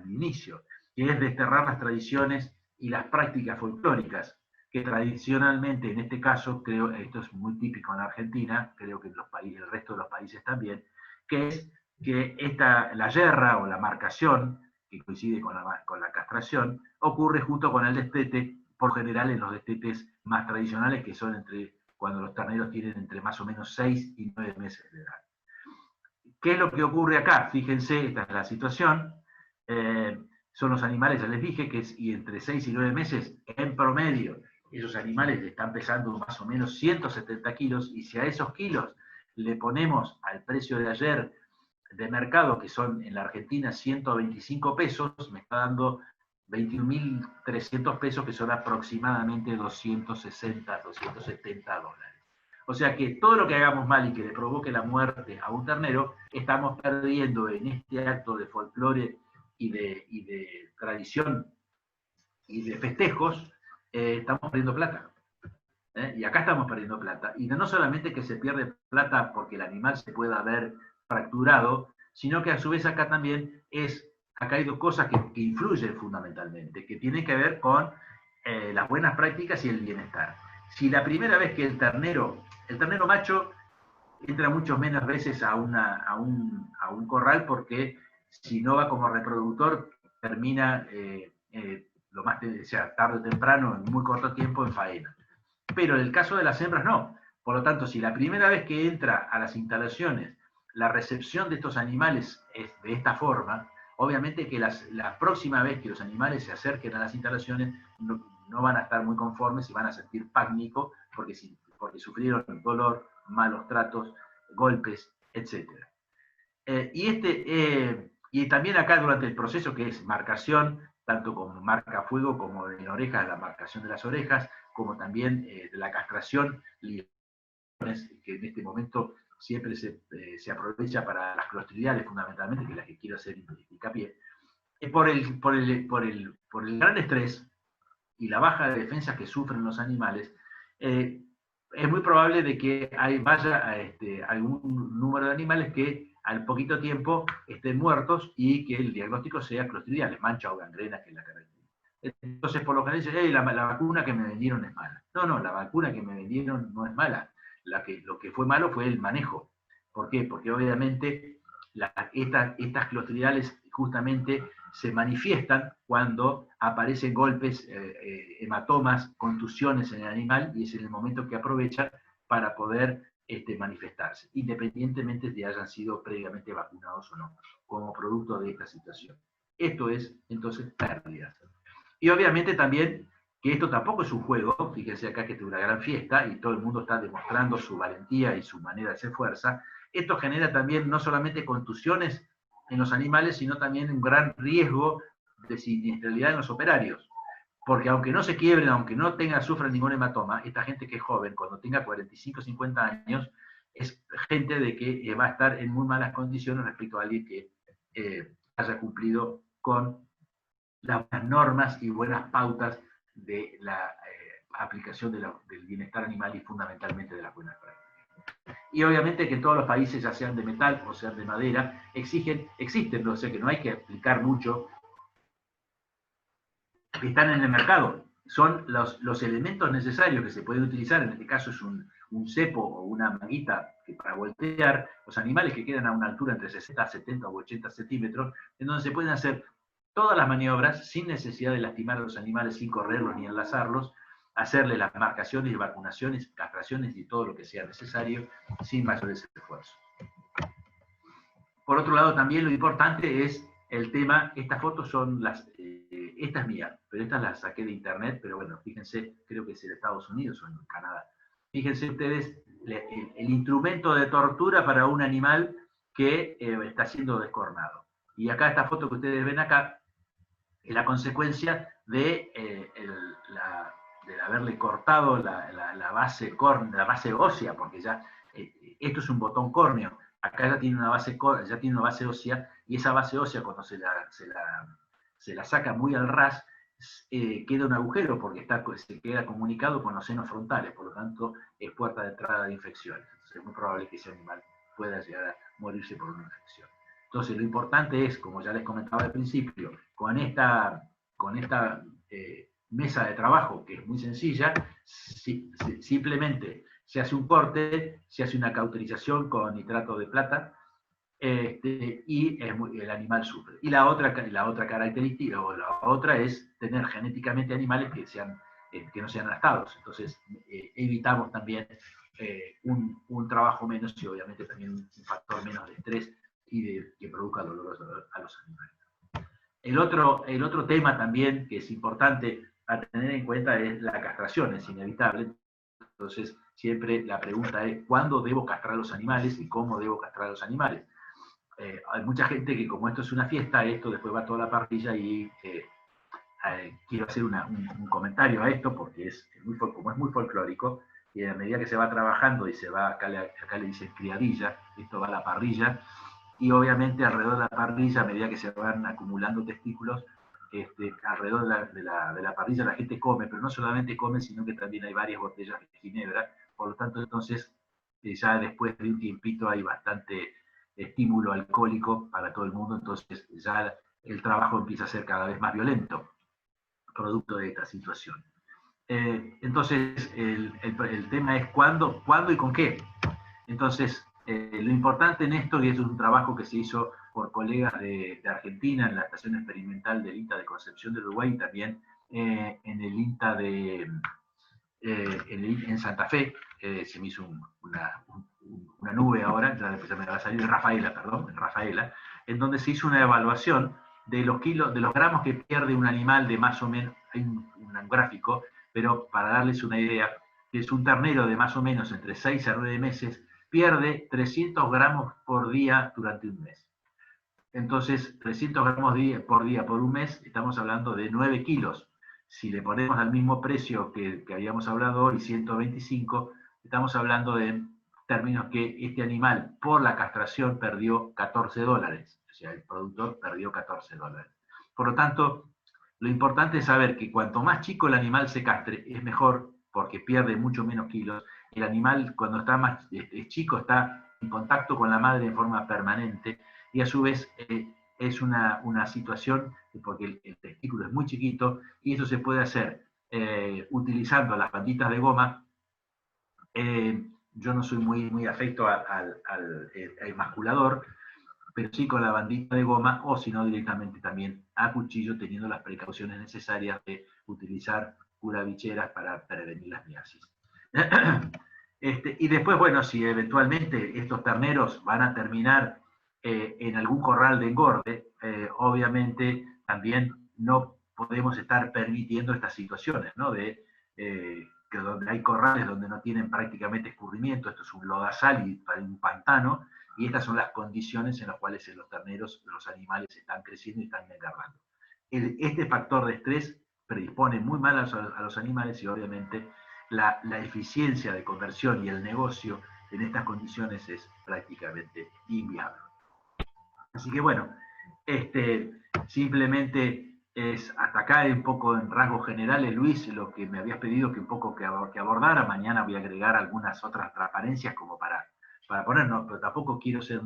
inicio, que es desterrar las tradiciones y las prácticas folclóricas, que tradicionalmente, en este caso, creo, esto es muy típico en Argentina, creo que en los países, el resto de los países también, que es que la yerra o la marcación, que coincide con la castración, ocurre junto con el destete, por general en los destetes más tradicionales, que son cuando los terneros tienen entre más o menos 6 y 9 meses de edad. ¿Qué es lo que ocurre acá? Fíjense, esta es la situación. Son los animales, ya les dije, y entre 6 y 9 meses, en promedio, esos animales están pesando más o menos 170 kilos, y si a esos kilos le ponemos al precio de ayer de mercado, que son en la Argentina 125 pesos, me está dando 21.300 pesos, que son aproximadamente 260, 270 dólares. O sea que todo lo que hagamos mal y que le provoque la muerte a un ternero, estamos perdiendo en este acto de folclore y de tradición y de festejos, estamos perdiendo plata. Y acá estamos perdiendo plata. Y no solamente que se pierde plata porque el animal se pueda haber fracturado, sino que a su vez acá también acá hay dos cosas que influyen fundamentalmente, que tienen que ver con las buenas prácticas y el bienestar. Si la primera vez que el ternero macho entra muchas menos veces a un corral, porque si no va como reproductor, termina tarde o temprano, en muy corto tiempo, en faena. Pero en el caso de las hembras no. Por lo tanto, si la primera vez que entra a las instalaciones la recepción de estos animales es de esta forma, obviamente que la próxima vez que los animales se acerquen a las instalaciones no van a estar muy conformes y van a sentir pánico porque sufrieron dolor, malos tratos, golpes, etc. Y también acá durante el proceso, que es marcación, tanto como marca fuego como en orejas, la marcación de las orejas, como también de la castración, que en este momento siempre se aprovecha para las clostridiales fundamentalmente, que es la que quiero hacer hincapié, por el gran estrés y la baja de defensa que sufren los animales, es muy probable de que vaya algún número de animales que al poquito tiempo estén muertos y que el diagnóstico sea clostridiales, mancha o gangrena, que es la característica. Entonces, por lo general dicen, la vacuna que me vendieron es mala. No, la vacuna que me vendieron no es mala. Lo que fue malo fue el manejo. ¿Por qué? Porque obviamente estas clostridiales justamente se manifiestan cuando aparecen golpes, hematomas, contusiones en el animal, y es en el momento que aprovecha para poder manifestarse, independientemente de hayan sido previamente vacunados o no, como producto de esta situación. Esto es, entonces, pérdidas. Y obviamente también que esto tampoco es un juego, fíjense acá que es una gran fiesta y todo el mundo está demostrando su valentía y su manera de hacer fuerza. Esto genera también no solamente contusiones en los animales, sino también un gran riesgo de siniestralidad en los operarios. Porque aunque no se quiebren, aunque no sufran ningún hematoma, esta gente que es joven, cuando tenga 45 o 50 años, es gente de que va a estar en muy malas condiciones respecto a alguien que haya cumplido con las normas y buenas pautas de la aplicación del bienestar animal y fundamentalmente de las buenas prácticas. Y obviamente que en todos los países, ya sean de metal o sean de madera, existen, no sé, que no hay que explicar mucho, que están en el mercado. Son los elementos necesarios que se pueden utilizar, en este caso es un cepo o una manguita para voltear los animales que quedan a una altura entre 60, 70 o 80 centímetros, en donde se pueden hacer todas las maniobras sin necesidad de lastimar a los animales, sin correrlos ni enlazarlos, hacerle las marcaciones y vacunaciones, castraciones y todo lo que sea necesario sin mayores esfuerzos. Por otro lado, también lo importante es el tema, estas fotos son esta es mía, pero estas las saqué de internet, pero bueno, fíjense, creo que es en Estados Unidos o en Canadá. Fíjense ustedes el instrumento de tortura para un animal que está siendo descornado. Y acá esta foto que ustedes ven acá es la consecuencia de haberle cortado la base ósea, porque ya esto es un botón córneo. Acá ya tiene una base ósea, y esa base ósea, cuando se la saca muy al ras, queda un agujero porque se queda comunicado con los senos frontales, por lo tanto es puerta de entrada de infecciones. Entonces es muy probable que ese animal pueda llegar a morirse por una infección. Entonces lo importante es, como ya les comentaba al principio, con esta mesa de trabajo, que es muy sencilla, simplemente se hace un corte, se hace una cauterización con nitrato de plata, y el animal sufre. Y la otra característica, o la otra es tener genéticamente animales que no sean adaptados. Entonces, evitamos también un trabajo menos y obviamente también un factor menos de estrés y que produzca dolor a los animales. El otro tema también que es importante a tener en cuenta es la castración, es inevitable. Entonces, siempre la pregunta es, ¿cuándo debo castrar a los animales y cómo debo castrar a los animales? Hay mucha gente que, como esto es una fiesta, esto después va a toda la parrilla y quiero hacer un comentario a esto porque como es muy folclórico, y a medida que se va trabajando y se va, acá le dicen criadilla, esto va a la parrilla, y obviamente alrededor de la parrilla, a medida que se van acumulando testículos, alrededor de la parrilla la gente come, pero no solamente come, sino que también hay varias botellas de ginebra, por lo tanto, entonces, ya después de un tiempito hay bastante estímulo alcohólico para todo el mundo, entonces ya el trabajo empieza a ser cada vez más violento, producto de esta situación. Entonces, el tema es cuándo y con qué. Entonces, lo importante en esto, y es un trabajo que se hizo por colegas de Argentina en la Estación Experimental del INTA de Concepción del Uruguay y también en el INTA en Santa Fe, se me hizo una nube ahora, ya me va a salir, en Rafaela, en donde se hizo una evaluación de los gramos que pierde un animal de más o menos, hay un gráfico, pero para darles una idea, que es un ternero de más o menos entre 6 a 9 meses, pierde 300 gramos por día durante un mes. Entonces, 300 gramos por día por un mes, estamos hablando de 9 kilos. Si le ponemos al mismo precio que habíamos hablado hoy, 125, estamos hablando de términos que este animal por la castración perdió $14. O sea, el productor perdió $14. Por lo tanto, lo importante es saber que cuanto más chico el animal se castre, es mejor porque pierde mucho menos kilos. El animal, cuando está más chico, está en contacto con la madre de forma permanente y a su vez es una situación porque el testículo es muy chiquito y eso se puede hacer utilizando las banditas de goma. Yo no soy muy afecto al emasculador, pero sí con la bandita de goma o si no directamente también a cuchillo, teniendo las precauciones necesarias de utilizar curabicheras para prevenir las miasis. Y después, bueno, si eventualmente estos terneros van a terminar en algún corral de engorde, obviamente también no podemos estar permitiendo estas situaciones, ¿no? Que donde hay corrales donde no tienen prácticamente escurrimiento, esto es un lodazal y un pantano, y estas son las condiciones en las cuales los terneros, los animales están creciendo y están engordando. Este factor de estrés predispone muy mal a los animales y obviamente la eficiencia de conversión y el negocio en estas condiciones es prácticamente inviable. Así que bueno, simplemente es atacar un poco en rasgos generales, Luis, lo que me habías pedido que un poco que abordara. Mañana voy a agregar algunas otras transparencias como para ponernos, pero tampoco quiero ser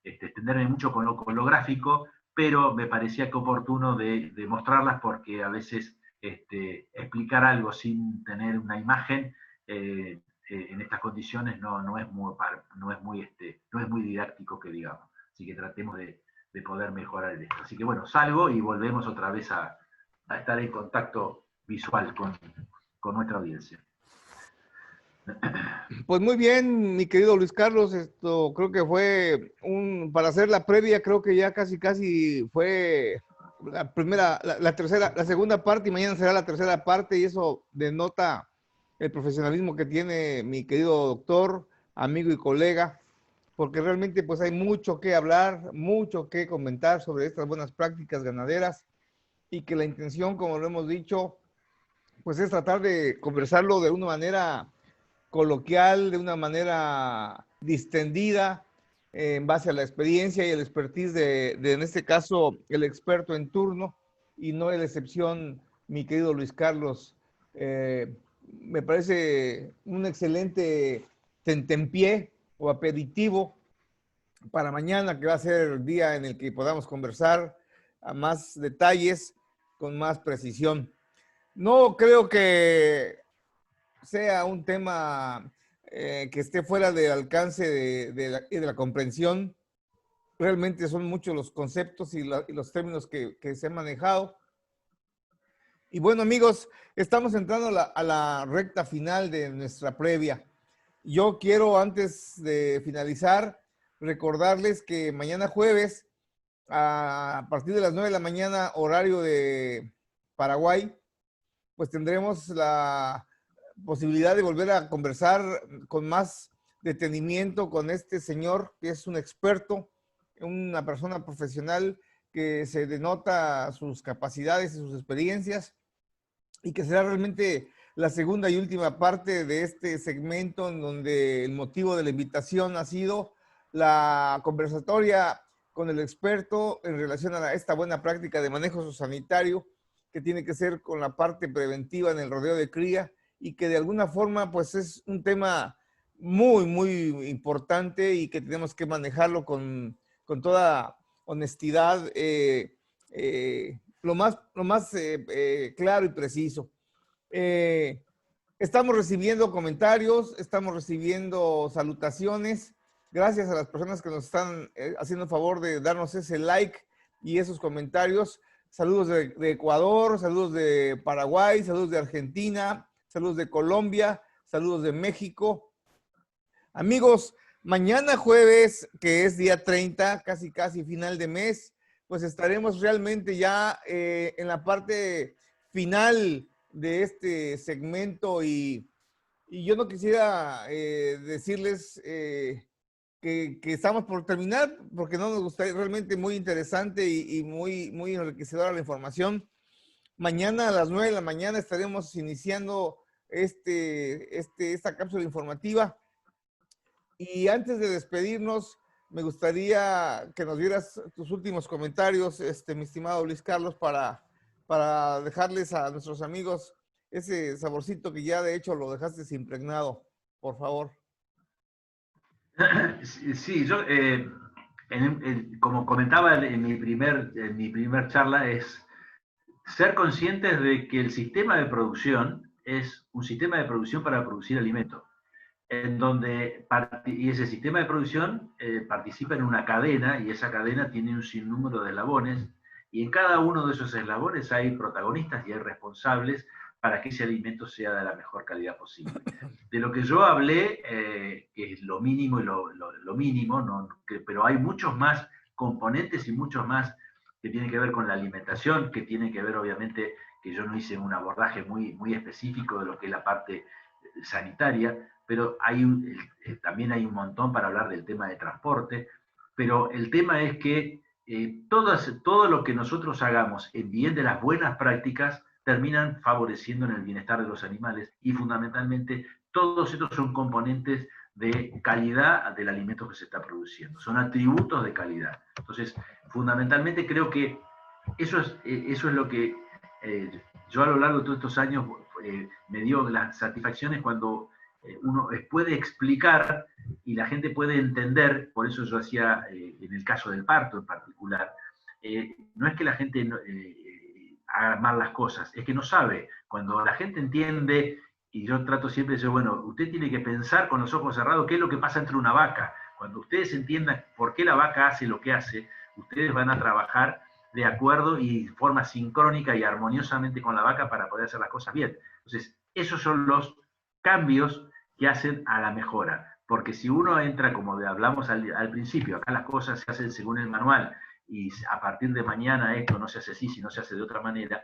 extenderme mucho con lo gráfico, pero me parecía que oportuno de mostrarlas porque a veces explicar algo sin tener una imagen en estas condiciones no es muy didáctico que digamos. Así que tratemos de poder mejorar esto. Así que bueno, salgo y volvemos otra vez a estar en contacto visual con nuestra audiencia. Pues muy bien, mi querido Luis Carlos, esto creo que fue para hacer la previa, creo que ya casi fue la segunda parte y mañana será la tercera parte y eso denota el profesionalismo que tiene mi querido doctor, amigo y colega, porque realmente pues hay mucho que hablar, mucho que comentar sobre estas buenas prácticas ganaderas y que la intención, como lo hemos dicho, pues es tratar de conversarlo de una manera coloquial, de una manera distendida, en base a la experiencia y el expertise en este caso, el experto en turno, y no es la excepción, mi querido Luis Carlos. Me parece un excelente tentempié o aperitivo para mañana, que va a ser el día en el que podamos conversar a más detalles, con más precisión. No creo que sea un tema que esté fuera del alcance de la comprensión. Realmente son muchos los conceptos y los términos que se han manejado. Y bueno, amigos, estamos entrando a la recta final de nuestra previa. Yo quiero, antes de finalizar, recordarles que mañana jueves, a partir de las 9 de la mañana, horario de Paraguay, pues tendremos la posibilidad de volver a conversar con más detenimiento con este señor que es un experto, una persona profesional que se denota sus capacidades y sus experiencias, y que será realmente la segunda y última parte de este segmento, en donde el motivo de la invitación ha sido la conversatoria con el experto en relación a esta buena práctica de manejo sanitario, que tiene que ser con la parte preventiva en el rodeo de cría, y que de alguna forma pues es un tema muy, muy importante y que tenemos que manejarlo con toda honestidad, lo más claro y preciso. Eh, Estamos recibiendo comentarios, estamos recibiendo salutaciones. Gracias a las personas que nos están haciendo el favor de darnos ese like y esos comentarios. Saludos de Ecuador, saludos de Paraguay, saludos de Argentina, saludos de Colombia, saludos de México. Amigos, mañana jueves, que es día 30, casi casi final de mes, pues estaremos realmente ya en la parte final de este segmento, y yo no quisiera decirles que estamos por terminar, porque no nos gustaría, realmente muy interesante y muy, muy enriquecedora la información. Mañana a las 9 de la mañana estaremos iniciando esta cápsula informativa. Y antes de despedirnos, me gustaría que nos dieras tus últimos comentarios, mi estimado Luis Carlos, para dejarles a nuestros amigos ese saborcito que ya de hecho lo dejaste impregnado, por favor. Sí, yo, como comentaba en mi primer charla, es ser conscientes de que el sistema de producción es un sistema de producción para producir alimento, en donde y ese sistema de producción participa en una cadena, y esa cadena tiene un sinnúmero de eslabones, y en cada uno de esos eslabones hay protagonistas y hay responsables para que ese alimento sea de la mejor calidad posible. De lo que yo hablé, que es lo mínimo y lo mínimo, ¿no? Pero hay muchos más componentes y muchos más que tienen que ver con la alimentación, que tienen que ver, obviamente, que yo no hice un abordaje muy, muy específico de lo que es la parte sanitaria, pero también hay un montón para hablar del tema de transporte, pero el tema es que todo lo que nosotros hagamos en bien de las buenas prácticas terminan favoreciendo en el bienestar de los animales, y fundamentalmente todos estos son componentes de calidad del alimento que se está produciendo, son atributos de calidad. Entonces, fundamentalmente creo que eso es lo que yo a lo largo de todos estos años me dio las satisfacciones cuando uno puede explicar y la gente puede entender. Por eso yo hacía, en el caso del parto en particular, no es que la gente haga mal las cosas, es que no sabe. Cuando la gente entiende, y yo trato siempre de decir, bueno, usted tiene que pensar con los ojos cerrados qué es lo que pasa entre una vaca. Cuando ustedes entiendan por qué la vaca hace lo que hace, ustedes van a trabajar de acuerdo y de forma sincrónica y armoniosamente con la vaca para poder hacer las cosas bien. Entonces, esos son los cambios que hacen a la mejora. Porque si uno entra, como hablamos al principio, acá las cosas se hacen según el manual, y a partir de mañana esto no se hace así, sino se hace de otra manera,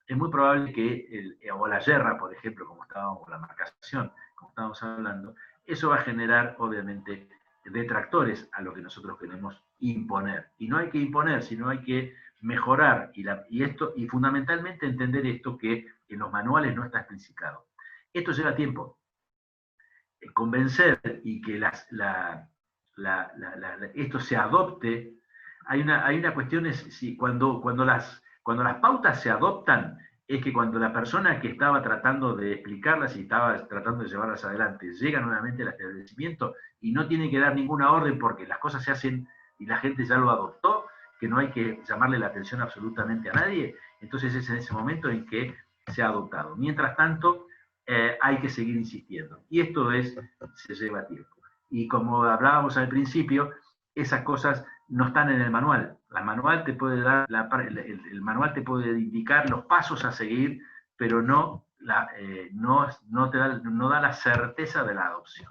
es muy probable que, o la yerra, por ejemplo, como estábamos, o la marcación, como estábamos hablando, eso va a generar, obviamente, detractores a lo que nosotros queremos imponer. Y no hay que imponer, sino hay que mejorar. Y fundamentalmente entender esto, que en los manuales no está explicitado. Esto lleva tiempo. Convencer y que esto se adopte. Hay una cuestión, cuando Cuando las pautas se adoptan, es que cuando la persona que estaba tratando de explicarlas y estaba tratando de llevarlas adelante llega nuevamente al establecimiento y no tiene que dar ninguna orden porque las cosas se hacen y la gente ya lo adoptó, que no hay que llamarle la atención absolutamente a nadie, entonces es en ese momento en que se ha adoptado. Mientras tanto, hay que seguir insistiendo. Y esto se lleva tiempo. Y como hablábamos al principio, esas cosas no están en el manual. El manual te puede dar, el manual te puede indicar los pasos a seguir, pero no da la certeza de la adopción.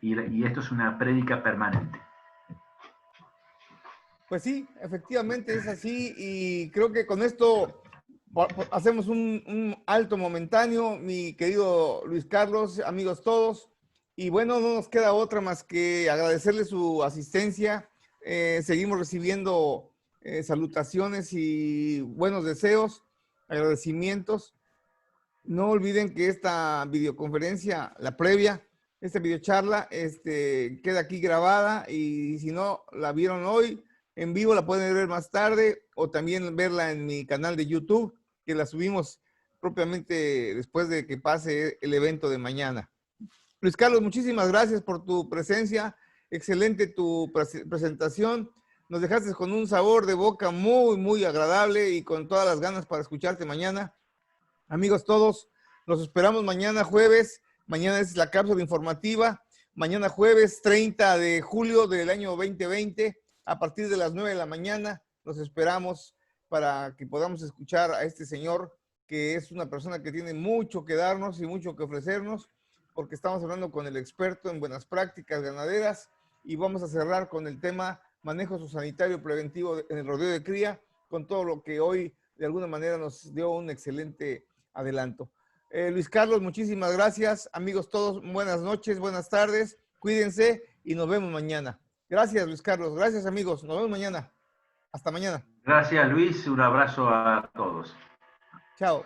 Y esto es una prédica permanente. Pues sí, efectivamente es así, y creo que con esto hacemos un alto momentáneo, mi querido Luis Carlos, amigos todos, y bueno, no nos queda otra más que agradecerle su asistencia. Seguimos recibiendo salutaciones y buenos deseos, agradecimientos. No olviden que esta videoconferencia, la previa, esta videocharla, queda aquí grabada, y si no la vieron hoy en vivo, la pueden ver más tarde, o también verla en mi canal de YouTube, que la subimos propiamente después de que pase el evento de mañana. Luis Carlos, muchísimas gracias por tu presencia. Excelente tu presentación. Nos dejaste con un sabor de boca muy, muy agradable y con todas las ganas para escucharte mañana. Amigos todos, los esperamos mañana jueves. Mañana es la cápsula informativa. Mañana jueves 30 de julio del año 2020, a partir de las 9 de la mañana. Los esperamos para que podamos escuchar a este señor, que es una persona que tiene mucho que darnos y mucho que ofrecernos, porque estamos hablando con el experto en buenas prácticas ganaderas, y vamos a cerrar con el tema manejo sanitario preventivo en el rodeo de cría, con todo lo que hoy de alguna manera nos dio un excelente adelanto. Luis Carlos, muchísimas gracias. Amigos todos, buenas noches, buenas tardes, cuídense y nos vemos mañana. Gracias, Luis Carlos. Gracias, amigos. Nos vemos mañana. Hasta mañana. Gracias, Luis. Un abrazo a todos. Chao.